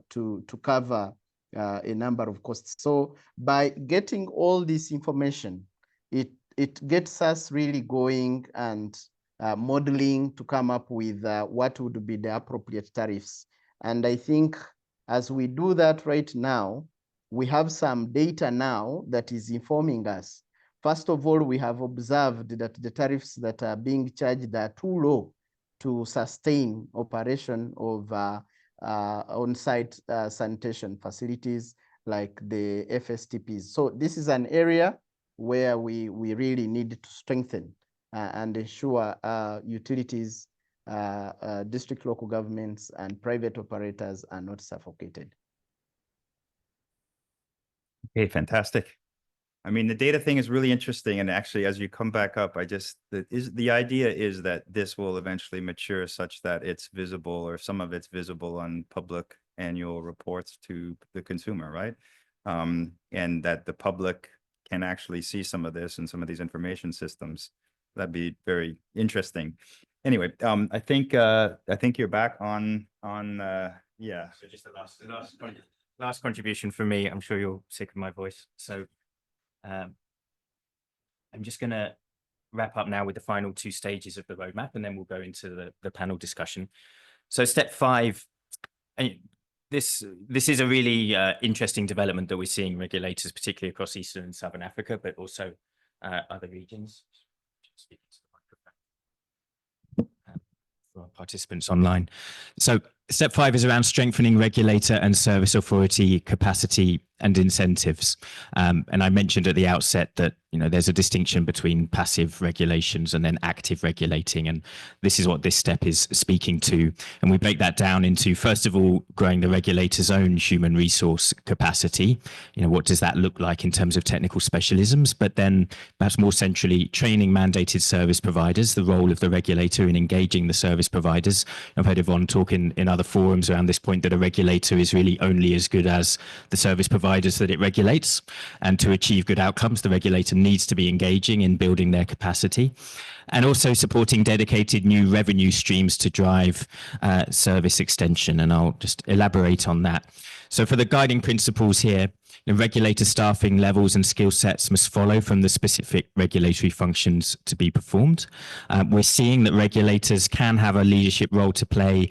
to cover a number of costs. So by getting all this information, it gets us really going and modeling to come up with what would be the appropriate tariffs. And I think as we do that right now, we have some data now that is informing us. First of all, we have observed that the tariffs that are being charged are too low to sustain operation of on-site sanitation facilities like the FSTPs. So this is an area where we really need to strengthen and ensure utilities, district local governments, and private operators are not suffocated. Okay, fantastic. I mean, the data thing is really interesting. And actually, as you come back up, the idea is that this will eventually mature such that it's visible, or some of it's visible on public annual reports to the consumer, right? And that the public can actually see some of this and some of these information systems. That'd be very interesting. Anyway, I think you're back on yeah. So just the last contribution from me. I'm sure you're sick of my voice. So I'm just going to wrap up now with the final two stages of the roadmap, and then we'll go into the panel discussion. So step 5, and this is a really interesting development that we're seeing regulators, particularly across Eastern and Southern Africa, but also other regions. For our participants online. So step 5 is around strengthening regulator and service authority capacity and incentives. And I mentioned at the outset that, you know, there's a distinction between passive regulations and then active regulating. And this is what this step is speaking to. And we break that down into, first of all, growing the regulator's own human resource capacity. You know, what does that look like in terms of technical specialisms? But then perhaps more centrally, training mandated service providers, the role of the regulator in engaging the service providers. I've heard Yvonne talk in other forums around this point that a regulator is really only as good as the service providers that it regulates. And to achieve good outcomes, the regulator needs to be engaging in building their capacity, and also supporting dedicated new revenue streams to drive service extension. And I'll just elaborate on that. So for the guiding principles here, the regulator staffing levels and skill sets must follow from the specific regulatory functions to be performed. We're seeing that regulators can have a leadership role to play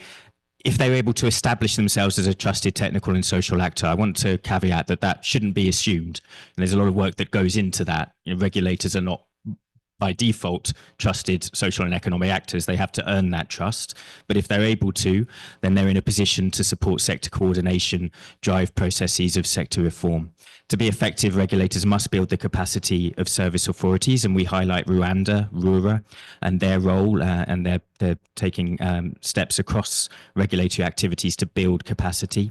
if they're able to establish themselves as a trusted technical and social actor. I want to caveat that shouldn't be assumed. And there's a lot of work that goes into that. You know, regulators are not by default trusted social and economic actors. They have to earn that trust. But if they're able to, then they're in a position to support sector coordination, drive processes of sector reform. To be effective, regulators must build the capacity of service authorities, and we highlight Rwanda, Rura, and their role, and they're taking steps across regulatory activities to build capacity.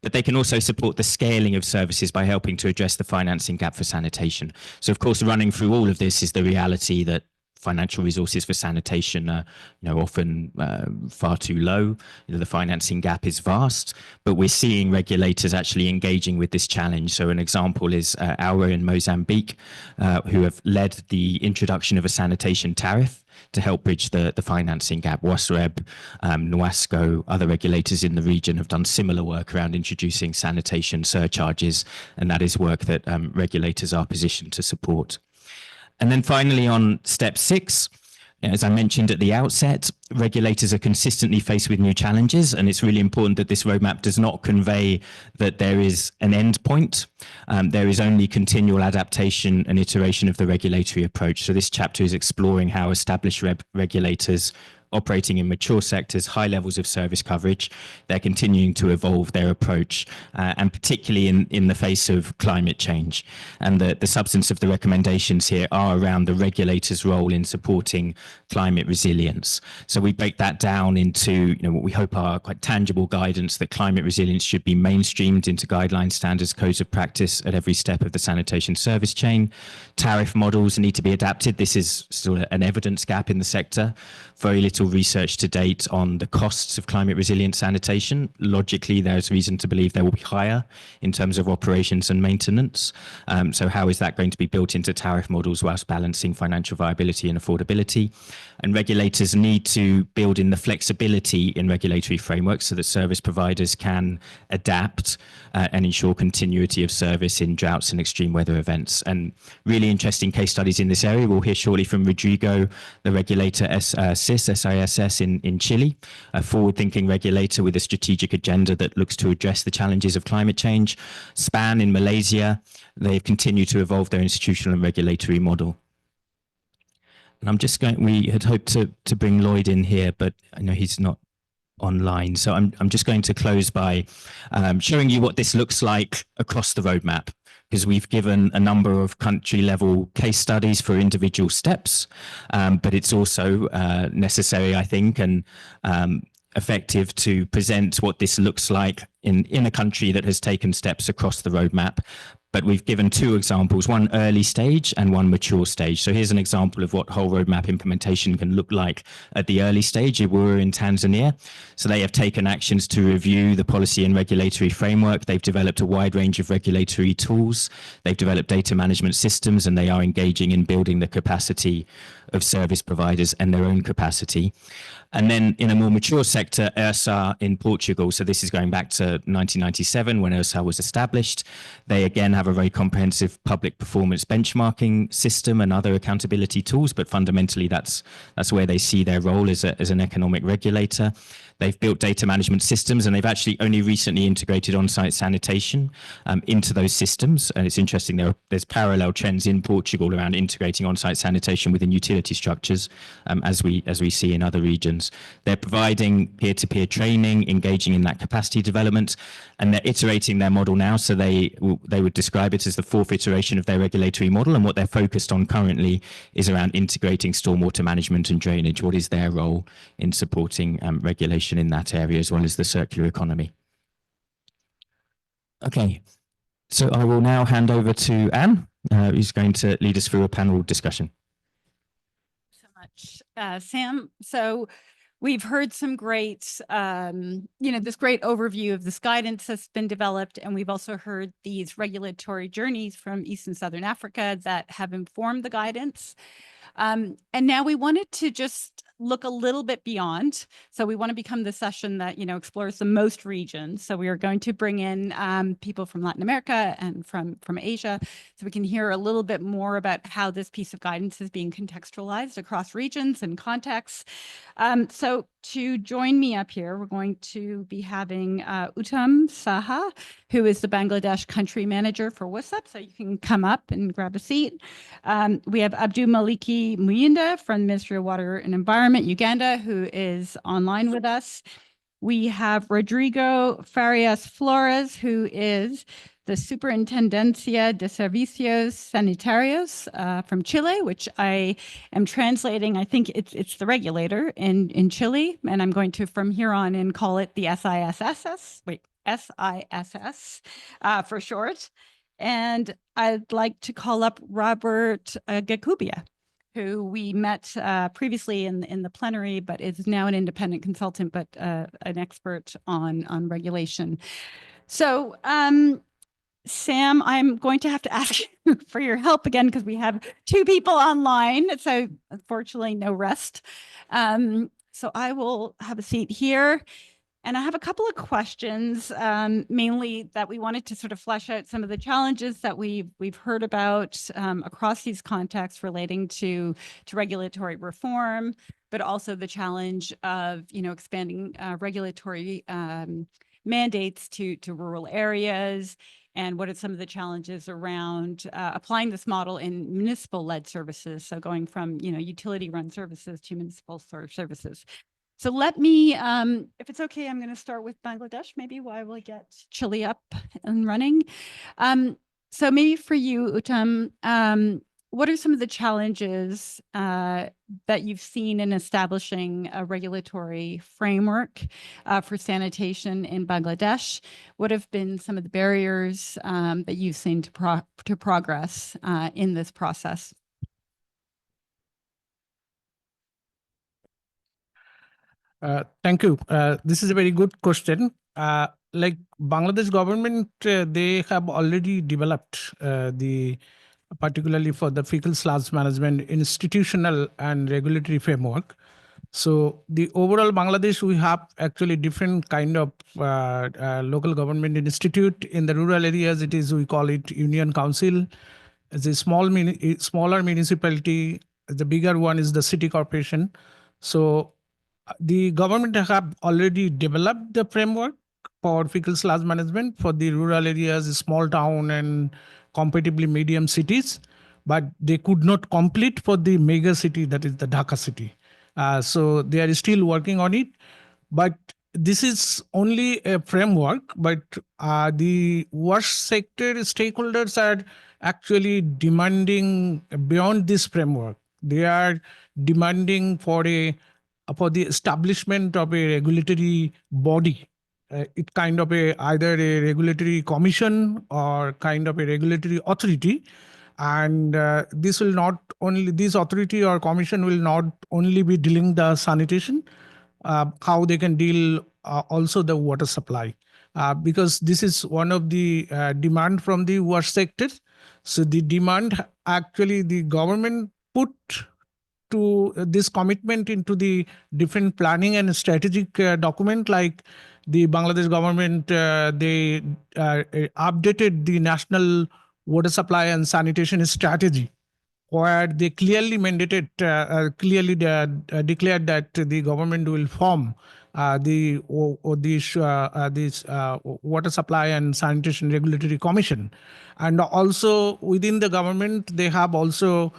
But they can also support the scaling of services by helping to address the financing gap for sanitation. So, of course, running through all of this is the reality that financial resources for sanitation are, you know, often far too low. You know, the financing gap is vast, but we're seeing regulators actually engaging with this challenge. So an example is Aura in Mozambique, who have led the introduction of a sanitation tariff to help bridge the financing gap. WASREB, NWASCO, other regulators in the region have done similar work around introducing sanitation surcharges, and that is work that regulators are positioned to support. And then finally, on step 6, as I mentioned at the outset, regulators are consistently faced with new challenges, and it's really important that this roadmap does not convey that there is an end point. There is only continual adaptation and iteration of the regulatory approach. So this chapter is exploring how established regulators operating in mature sectors, high levels of service coverage, they're continuing to evolve their approach, and particularly in the face of climate change. And the substance of the recommendations here are around the regulator's role in supporting climate resilience. So we break that down into, you know, what we hope are quite tangible guidance that climate resilience should be mainstreamed into guidelines, standards, codes of practice at every step of the sanitation service chain. Tariff models need to be adapted. This is still an evidence gap in the sector. Very little little research to date on the costs of climate resilient sanitation. Logically, there's reason to believe they will be higher in terms of operations and maintenance. So how is that going to be built into tariff models whilst balancing financial viability and affordability? And regulators need to build in the flexibility in regulatory frameworks so that service providers can adapt and ensure continuity of service in droughts and extreme weather events. And really interesting case studies in this area. We'll hear shortly from Rodrigo, the regulator SISS in Chile, a forward-thinking regulator with a strategic agenda that looks to address the challenges of climate change. SPAN in Malaysia, they've continued to evolve their institutional and regulatory model. And we had hoped to bring Lloyd in here, but I know he's not online. So I'm just going to close by showing you what this looks like across the roadmap, because we've given a number of country level case studies for individual steps, but it's also necessary, I think, and effective to present what this looks like in a country that has taken steps across the roadmap. But we've given two examples, one early stage and one mature stage. So here's an example of what whole roadmap implementation can look like at the early stage. We're in Tanzania. So they have taken actions to review the policy and regulatory framework. They've developed a wide range of regulatory tools. They've developed data management systems, and they are engaging in building the capacity of service providers and their own capacity. And then in a more mature sector, ESA in Portugal, so this is going back to 1997 when ESA was established. They again have a very comprehensive public performance benchmarking system and other accountability tools, but fundamentally that's where they see their role as an economic regulator. They've built data management systems, and they've actually only recently integrated on-site sanitation into those systems. And it's interesting, there's parallel trends in Portugal around integrating on-site sanitation within utility structures, as we see in other regions. They're providing peer-to-peer training, engaging in that capacity development, and they're iterating their model now. So they would describe it as the fourth iteration of their regulatory model. And what they're focused on currently is around integrating stormwater management and drainage. What is their role in supporting regulation in that area, as well as the circular economy? Okay, so I will now hand over to Anne, who's going to lead us through a panel discussion. So much, Sam. So we've heard some great, this great overview of this guidance that's been developed, and we've also heard these regulatory journeys from East and Southern Africa that have informed the guidance. And now we wanted to just look a little bit beyond. So we want to become the session that, explores the most regions. So we are going to bring in people from Latin America and from Asia, so we can hear a little bit more about how this piece of guidance is being contextualized across regions and contexts. So to join me up here, we're going to be having Uttam Saha, who is the Bangladesh country manager for WASUP. So you can come up and grab a seat. We have Abdul Maliki Muyinda from the Ministry of Water and Environment, Uganda, who is online with us. We have Rodrigo Farias Flores, who is the Superintendencia de Servicios Sanitarios from Chile, which I am translating. I think it's the regulator in Chile, and I'm going to, from here on in, call it the SISS. Wait, SISS for short. And I'd like to call up Robert Gakubia, who we met previously in the plenary, but is now an independent consultant, but an expert on regulation. So, Sam, I'm going to have to ask you for your help again, because we have two people online. So unfortunately, no rest. So I will have a seat here. And I have a couple of questions, mainly that we wanted to sort of flesh out some of the challenges that we've heard about across these contexts relating to regulatory reform, but also the challenge of expanding regulatory mandates to rural areas, and what are some of the challenges around applying this model in municipal-led services, so going from utility-run services to municipal services. So let me, if it's okay, I'm going to start with Bangladesh, maybe while we get Chile up and running. So maybe for you, Uttam, what are some of the challenges that you've seen in establishing a regulatory framework for sanitation in Bangladesh? What have been some of the barriers that you've seen to progress in this process? Thank you. This is a very good question. Like Bangladesh government, they have already developed particularly for the fecal sludge management, institutional and regulatory framework. So the overall Bangladesh, we have actually different kind of local government institute. In the rural areas, we call it Union Council. As a smaller municipality, the bigger one is the city corporation. So the government have already developed the framework for fecal sludge management for the rural areas, small town and comparatively medium cities, but they could not complete for the mega city, that is the Dhaka city. So they are still working on it, but this is only a framework, but the wash sector stakeholders are actually demanding beyond this framework. They are demanding for the establishment of a regulatory body. It kind of either a regulatory commission or kind of a regulatory authority, and this authority or commission will not only be dealing the sanitation, how they can deal also the water supply, because this is one of the demand from the water sector. So the demand, actually the government put to this commitment into the different planning and strategic document, like the Bangladesh government, they updated the national water supply and sanitation strategy, where they clearly mandated, declared that the government will form this water supply and sanitation regulatory commission. And also within the government, they have also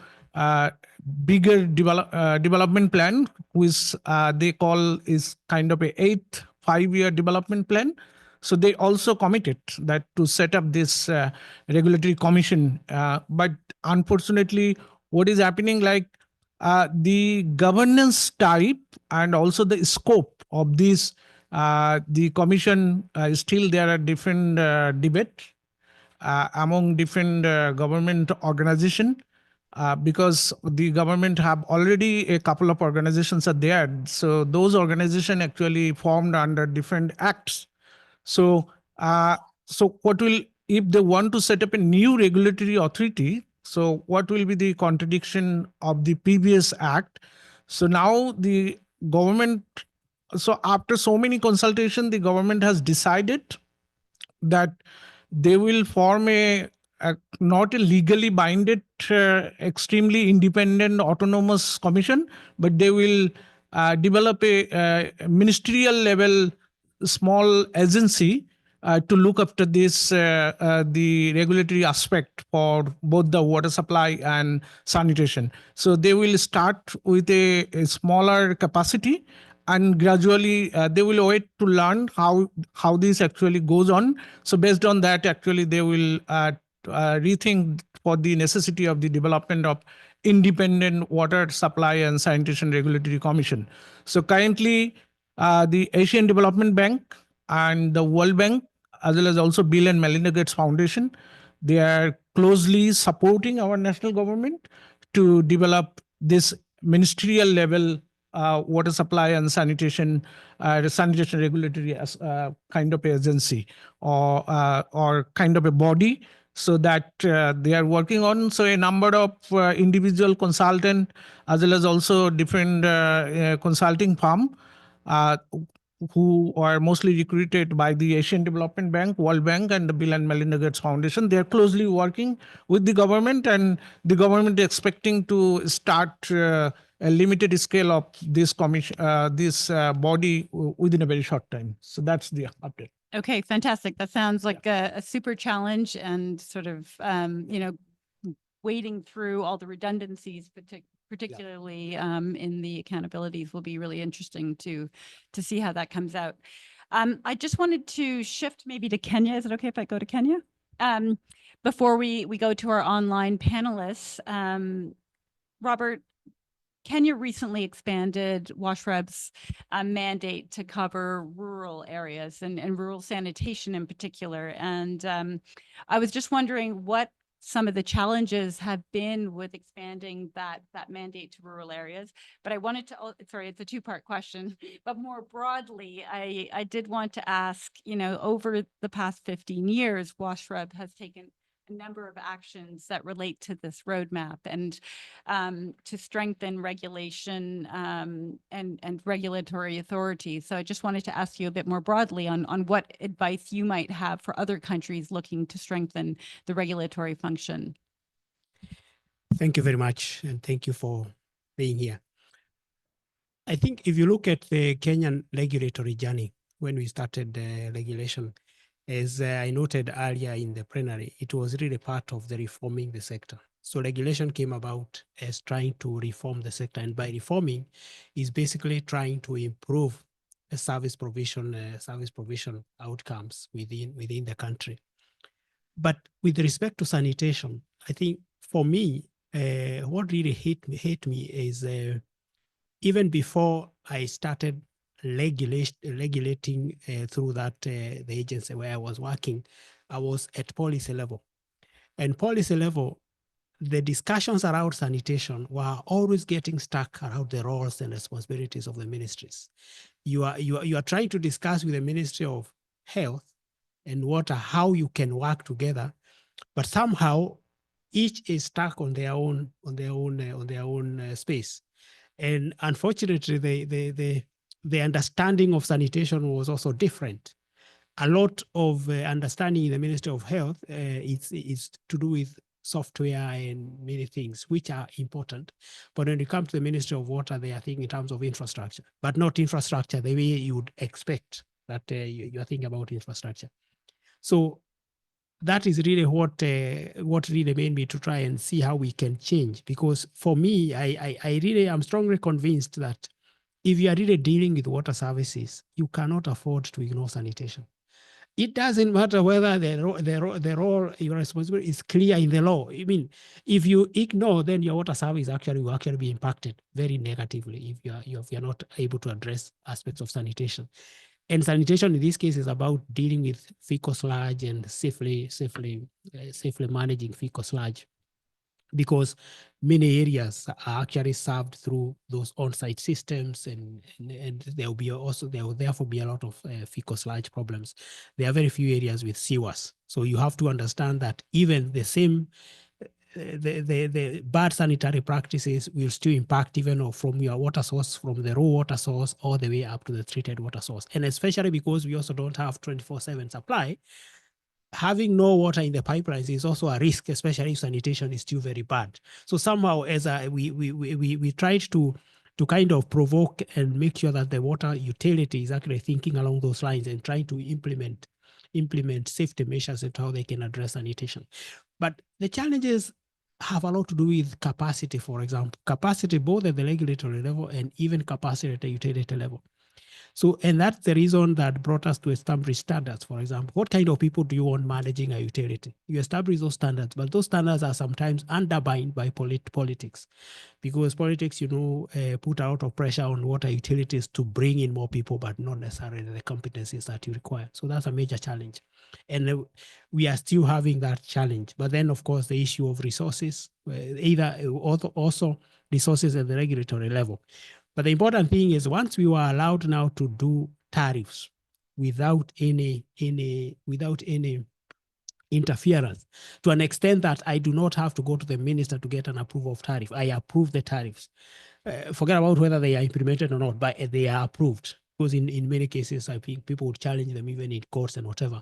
bigger development plan, which they call is kind of a 8th 5-year development plan. So they also committed that to set up this regulatory commission. But unfortunately, what is happening, like the governance type and also the scope of this, the commission, still there are different debate among different government organization. Because the government have already a couple of organizations are there. So those organizations actually formed under different acts. So, what will, if they want to set up a new regulatory authority, so what will be the contradiction of the previous act? So now the government, so after so many consultation, the government has decided that they will form not a legally binded, extremely independent autonomous commission, but they will develop a ministerial level small agency to look after this, the regulatory aspect for both the water supply and sanitation. So they will start with a smaller capacity, and gradually they will wait to learn how this actually goes on. So based on that, actually they will rethink for the necessity of the development of independent water supply and sanitation regulatory commission. So currently the Asian Development Bank and the World Bank, as well as also Bill and Melinda Gates Foundation, they are closely supporting our national government to develop this ministerial level water supply and sanitation regulatory as kind of agency, or kind of a body, so that they are working on. So a number of individual consultant, as well as also different consulting firm, who are mostly recruited by the Asian Development Bank, World Bank, and the Bill and Melinda Gates Foundation. They are closely working with the government, and the government is expecting to start a limited scale of this commission, this body within a very short time. So that's the update. Okay, fantastic. That sounds like a super challenge, and sort of, wading through all the redundancies, particularly in the accountabilities, will be really interesting to see how that comes out. I just wanted to shift maybe to Kenya. Is it okay if I go to Kenya? Before we go to our online panelists, Robert, Kenya recently expanded WashREB's mandate to cover rural areas and rural sanitation in particular. And I was just wondering what some of the challenges have been with expanding that mandate to rural areas. But I wanted to, sorry, it's a two-part question, but more broadly, I did want to ask, you know, over the past 15 years, WASHREB has taken a number of actions that relate to this roadmap and to strengthen regulation and regulatory authority. So I just wanted to ask you a bit more broadly on what advice you might have for other countries looking to strengthen the regulatory function. Thank you very much, and thank you for being here. I think if you look at the Kenyan regulatory journey, when we started regulation, as I noted earlier in the plenary, it was really part of the reforming the sector. So regulation came about as trying to reform the sector, and by reforming is basically trying to improve the service provision outcomes within the country. But with respect to sanitation, I think for me, what really hit me is even before I started regulating through that the agency where I was working, I was at policy level. And policy level, the discussions around sanitation were always getting stuck around the roles and responsibilities of the ministries. You are trying to discuss with the Ministry of Health and Water how you can work together, but somehow each is stuck on their own space. And unfortunately, the understanding of sanitation was also different. A lot of understanding in the Ministry of Health is to do with software and many things, which are important. But when it comes to the Ministry of Water, they are thinking in terms of infrastructure, but not infrastructure the way you would expect that you are thinking about infrastructure. So that is really what really made me to try and see how we can change. Because for me, I really am strongly convinced that if you are really dealing with water services, you cannot afford to ignore sanitation. It doesn't matter whether the role, your responsibility is clear in the law. I mean, if you ignore, then your water service will actually be impacted very negatively if you're not able to address aspects of sanitation. And sanitation in this case is about dealing with fecal sludge and safely managing fecal sludge, because many areas are actually served through those on-site systems, and there will therefore be a lot of fecal sludge problems. There are very few areas with ESAWAS, so you have to understand that even the same the bad sanitary practices will still impact even from your water source, from the raw water source all the way up to the treated water source. And especially because we also don't have 24/7 supply, having no water in the pipelines is also a risk, especially if sanitation is still very bad. So somehow, as we tried to kind of provoke and make sure that the water utility is actually thinking along those lines and trying to implement safety measures and how they can address sanitation. But the challenges have a lot to do with capacity, for example, capacity both at the regulatory level and even capacity at the utility level. So, and that's the reason that brought us to establish standards. For example, what kind of people do you want managing a utility? You establish those standards, but those standards are sometimes undermined by politics, because politics, put a lot of pressure on water utilities to bring in more people, but not necessarily the competencies that you require. So that's a major challenge. And we are still having that challenge. But then, of course, the issue of resources, also resources at the regulatory level. But the important thing is, once we were allowed now to do tariffs without any interference, to an extent that I do not have to go to the minister to get an approval of tariff. I approve the tariffs. Forget about whether they are implemented or not, but they are approved. Because in many cases, I think people would challenge them even in courts and whatever.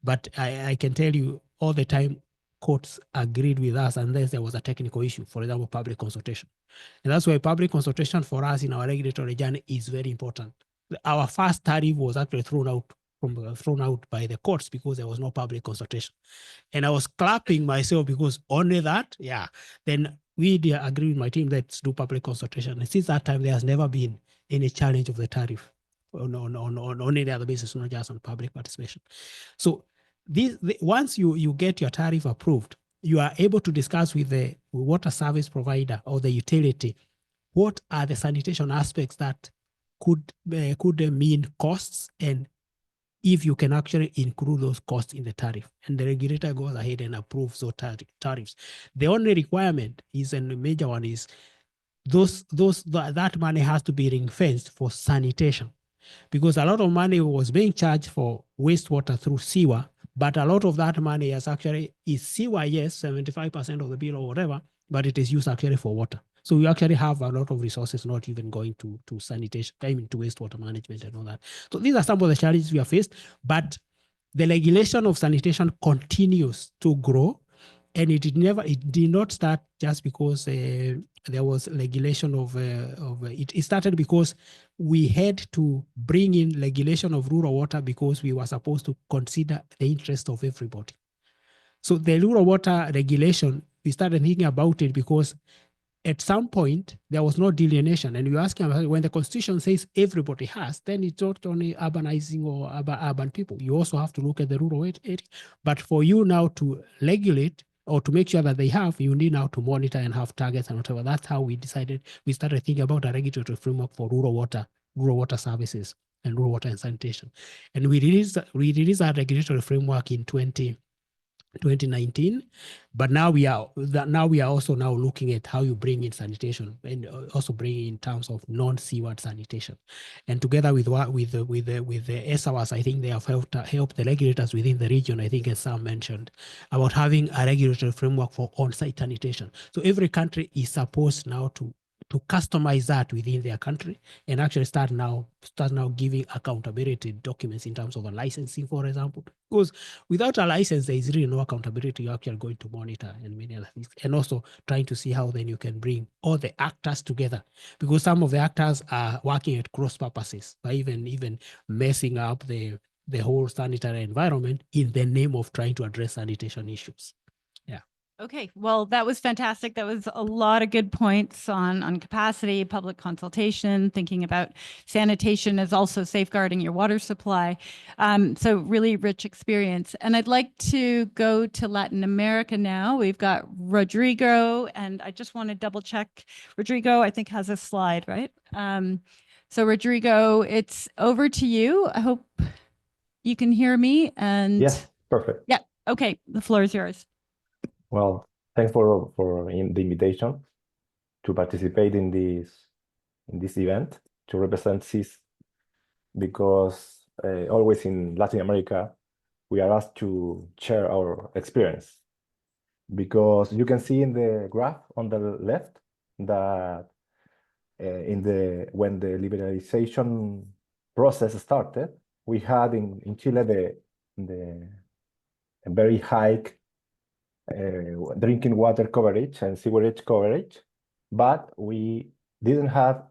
But I can tell you all the time, courts agreed with us unless there was a technical issue, for example, public consultation. And that's why public consultation for us in our regulatory journey is very important. Our first tariff was actually thrown out by the courts because there was no public consultation. And I was clapping myself because only that, then we agreed with my team, let's do public consultation. And since that time, there has never been any challenge of the tariff on any other basis, not just on public participation. So once you get your tariff approved, you are able to discuss with the water service provider or the utility what are the sanitation aspects that could mean costs and if you can actually include those costs in the tariff, and the regulator goes ahead and approves those tariffs. The only requirement is, and the major one is, that money has to be ring fenced for sanitation, because a lot of money was being charged for wastewater through sewer, but a lot of that money is sewer, yes, 75% of the bill or whatever, but it is used actually for water. So we actually have a lot of resources not even going to sanitation, I mean to wastewater management and all that. So these are some of the challenges we have faced, but the regulation of sanitation continues to grow, and it did not start just because there was regulation of it started because we had to bring in regulation of rural water because we were supposed to consider the interest of everybody. So the rural water regulation, we started thinking about it because at some point there was no delineation, and you're asking about when the constitution says everybody has, then it's not only urbanizing or urban people. You also have to look at the rural area. But for you now to regulate or to make sure that they have, you need now to monitor and have targets and whatever. That's how we started thinking about a regulatory framework for rural water services and rural water and sanitation. And we released our regulatory framework in 2019, but now we are also now looking at how you bring in sanitation and also bring in terms of non-seaward sanitation. And together with the ESAWAS, I think they have helped the regulators within the region. I think as Sam mentioned about having a regulatory framework for on-site sanitation. So every country is supposed now to customize that within their country and actually start now giving accountability documents in terms of a licensing, for example. Because without a license, there is really no accountability. You're actually going to monitor and many other things. And also trying to see how then you can bring all the actors together, because some of the actors are working at cross purposes by even messing up the whole sanitary environment in the name of trying to address sanitation issues. Yeah. Okay, well, that was fantastic. That was a lot of good points on capacity, public consultation, thinking about sanitation as also safeguarding your water supply. So really rich experience. And I'd like to go to Latin America now. We've got Rodrigo, and I just want to double check. Rodrigo, I think, has a slide, right? So Rodrigo, it's over to you. I hope you can hear me. And yes, perfect. Yeah, okay, the floor is yours. Well, thanks for the invitation to participate in this event to represent CIS, because always in Latin America we are asked to share our experience, because you can see in the graph on the left that when the liberalization process started, we had in Chile the very high drinking water coverage and sewerage coverage, but we didn't have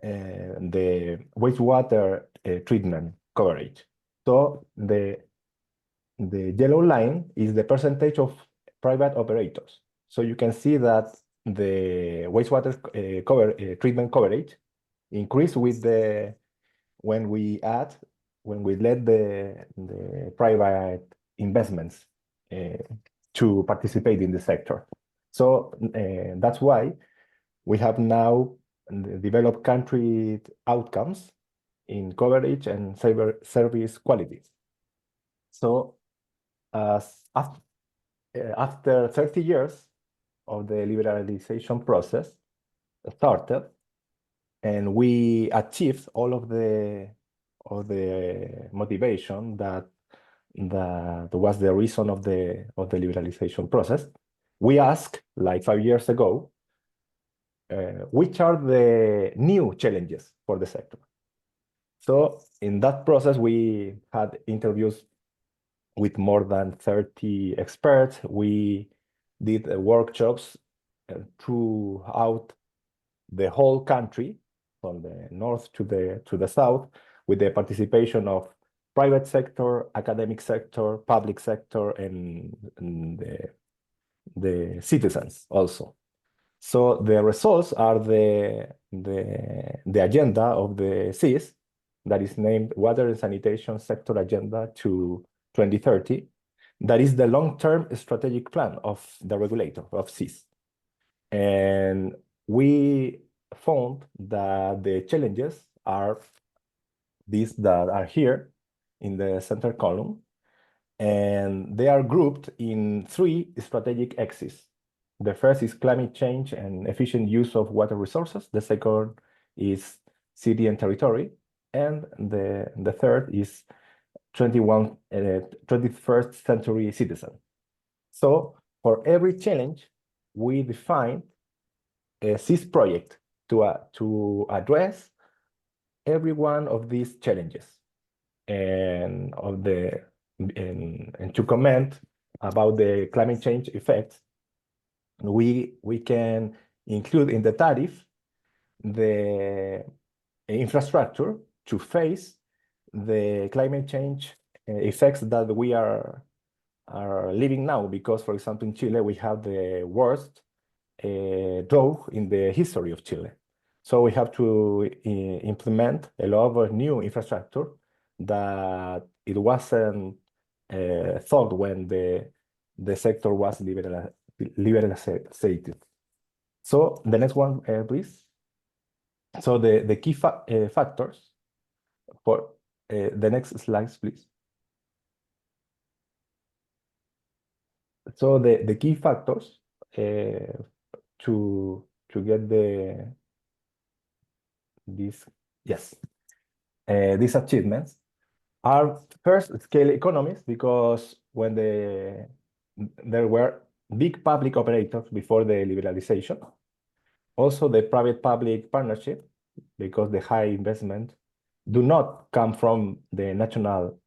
the wastewater treatment coverage. So the yellow line is the percentage of private operators. So you can see that the wastewater treatment coverage increased with when we let the private investments to participate in the sector. So that's why we have now developed country outcomes in coverage and service quality. So after 30 years of the liberalization process started, and we achieved all of the motivation that was the reason of the liberalization process, we asked, like 5 years ago, which are the new challenges for the sector. So in that process, we had interviews with more than 30 experts. We did workshops throughout the whole country, from the north to the south, with the participation of private sector, academic sector, public sector, and the citizens also. So the results are the agenda of the CIS, that is named Water and Sanitation Sector Agenda to 2030. That is the long-term strategic plan of the regulator of CIS. And we found that the challenges are these that are here. in the center column. And they are grouped in 3 strategic axes. The first is climate change and efficient use of water resources. The second is city and territory. And the third is 21st century citizen. So for every challenge, we define a CIS project to address every one of these challenges and to comment about the climate change effects. We can include in the tariff the infrastructure to face the climate change effects that we are living now, because, for example, in Chile, we have the worst drought in the history of Chile. So we have to implement a lot of new infrastructure that it wasn't thought when the sector was liberalized. So the next one, please. So the key factors for the next slides, please. So the key factors to get these achievements are first scale economies, because when there were big public operators before the liberalization. Also the private-public partnership, because the high investment do not come from the national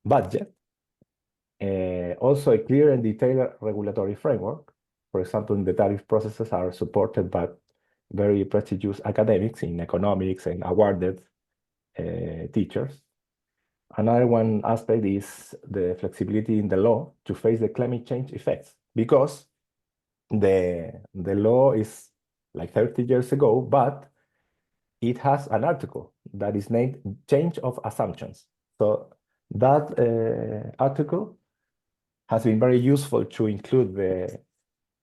budget. Also a clear and detailed regulatory framework. For example, the tariff processes are supported by very prestigious academics in economics and awarded teachers. Another one aspect is the flexibility in the law to face the climate change effects, because the law is like 30 years ago, but it has an article that is named Change of Assumptions. So that article has been very useful to include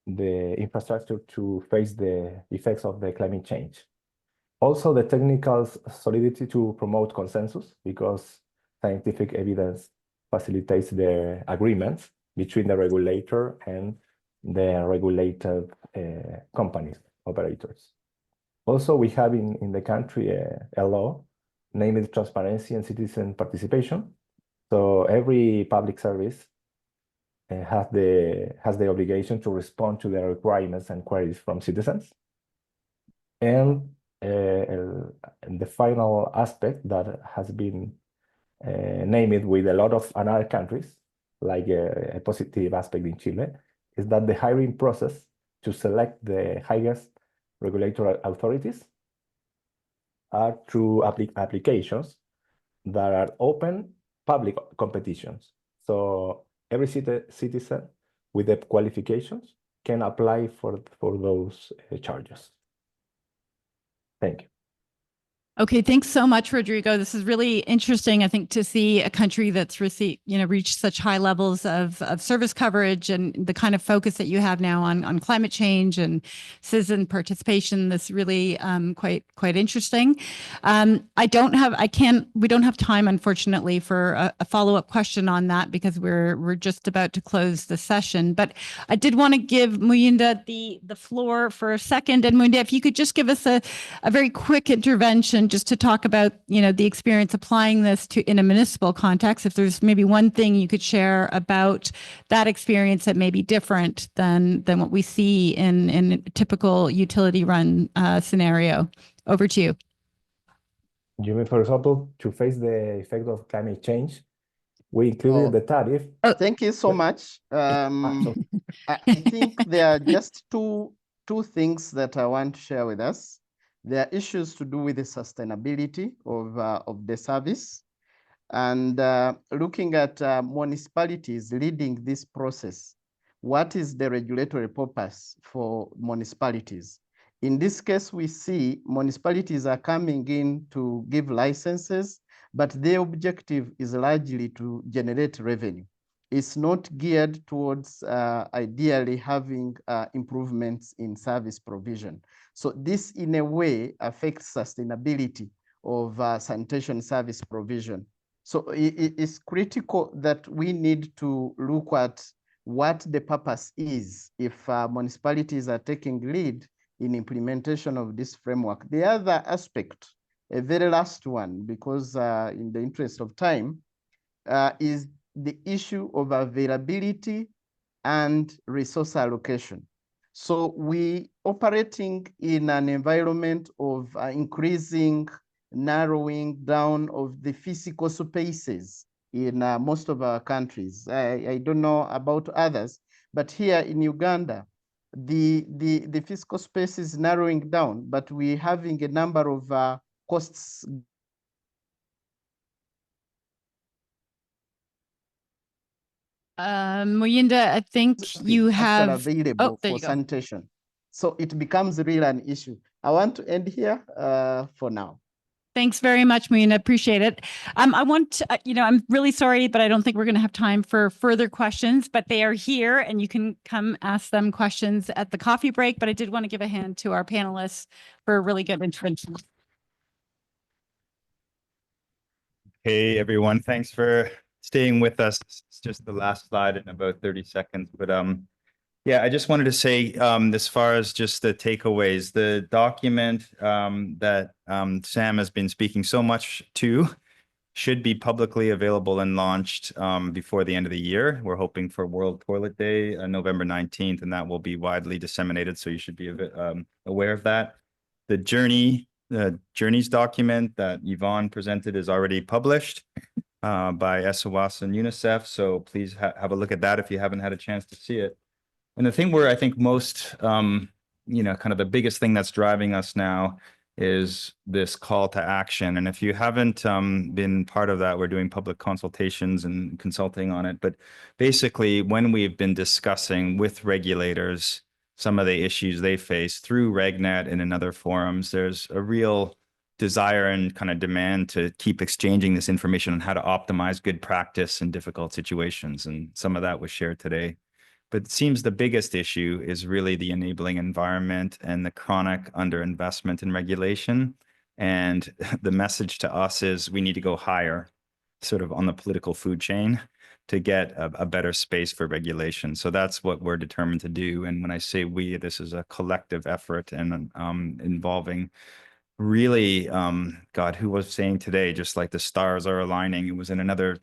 the infrastructure to face the effects of the climate change. Also, the technical solidity to promote consensus, because scientific evidence facilitates the agreements between the regulator and the regulated companies, operators. Also, we have in the country a law named Transparency and Citizen Participation. So every public service has the obligation to respond to the requirements and queries from citizens. And the final aspect that has been named with a lot of other countries, like a positive aspect in Chile, is that the hiring process to select the highest regulatory authorities are through applications that are open public competitions. So every citizen with the qualifications can apply for those charges. Thank you. Okay, thanks so much, Rodrigo. This is really interesting, I think, to see a country that's reached such high levels of service coverage, and the kind of focus that you have now on climate change and citizen participation. That's really quite interesting. We don't have time, unfortunately, for a follow-up question on that, because we're just about to close the session. But I did want to give Muyinda the floor for a second. And Muyinda, if you could just give us a very quick intervention, just to talk about, the experience applying this in a municipal context. If there's maybe one thing you could share about that experience that may be different than what we see in a typical utility run scenario. Over to you. You mean, for example, to face the effect of climate change, we included the tariff. Oh, thank you so much. I think there are just two things that I want to share with us. There are issues to do with the sustainability of the service, and looking at municipalities leading this process. What is the regulatory purpose for municipalities? In this case, we see municipalities are coming in to give licenses, but their objective is largely to generate revenue. It's not geared towards ideally having improvements in service provision. So this, in a way, affects sustainability of sanitation service provision. So it's critical that we need to look at what the purpose is if municipalities are taking lead in implementation of this framework. The other aspect, a very last one, because in the interest of time, is the issue of availability and resource allocation. So we operating in an environment of increasing, narrowing down of the physical spaces in most of our countries. I don't know about others, but here in Uganda, the physical space is narrowing down, but we're having a number of costs. Muyinda, I think you have, available there for you go. sanitation. So it becomes really an issue. I want to end here for now. Thanks very much, Muyinda. Appreciate it. I want to, I'm really sorry, but I don't think we're going to have time for further questions, but they are here and you can come ask them questions at the coffee break. But I did want to give a hand to our panelists for a really good intervention. Hey, everyone. Thanks for staying with us. It's just the last slide in about 30 seconds. But yeah, I just wanted to say, as far as just the takeaways, the document that Sam has been speaking so much to should be publicly available and launched before the end of the year. We're hoping for World Toilet Day, November 19th, and that will be widely disseminated. So you should be aware of that. The Journeys document that Yvonne presented is already published by ESAWAS and UNICEF. So please have a look at that if you haven't had a chance to see it. And the thing where I think most, kind of the biggest thing that's driving us now is this call to action. And if you haven't been part of that, we're doing public consultations and consulting on it. But basically, when we've been discussing with regulators some of the issues they face through RegNet and in other forums, there's a real desire and kind of demand to keep exchanging this information on how to optimize good practice in difficult situations. And some of that was shared today. But it seems the biggest issue is really the enabling environment and the chronic underinvestment in regulation. And the message to us is we need to go higher, sort of on the political food chain, to get a better space for regulation. So that's what we're determined to do. And when I say we, this is a collective effort and involving really, God, who was saying today, just like the stars are aligning. It was in another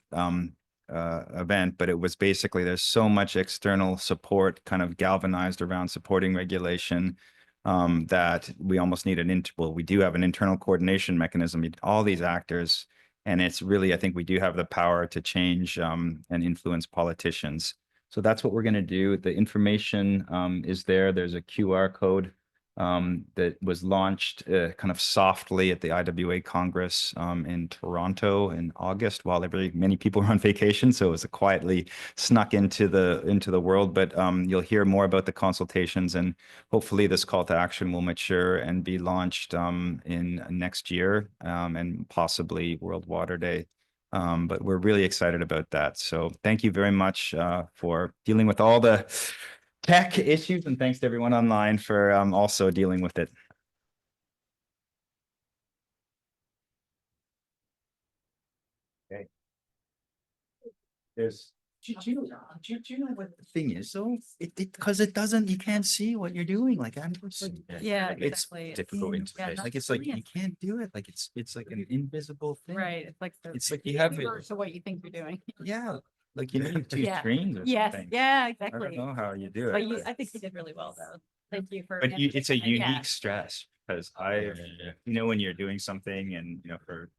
event, but it was basically there's so much external support kind of galvanized around supporting regulation that we almost need we do have an internal coordination mechanism, all these actors. And it's really, I think we do have the power to change and influence politicians. So that's what we're going to do. The information is there. There's a QR code that was launched kind of softly at the IWA Congress in Toronto in August while many people were on vacation. So it was quietly snuck into the world, but you'll hear more about the consultations and hopefully this call to action will mature and be launched in next year and possibly World Water Day. But we're really excited about that. So thank you very much for dealing with all the tech issues, and thanks to everyone online for also dealing with it. Okay. Do you know what the thing is? So because it doesn't, you can't see what you're doing. Like Yeah, it's exactly. difficult interface. Like it's like you can't do it. Like it's like an invisible thing. Right. It's like you have it. So what you think you're doing. Yeah. Like you need two Yeah. screens or Yes. something. Yeah, I exactly. don't know how you do But it. I think you did really well though. Thank you for. But it's a Yeah. unique stress because when you're doing something and for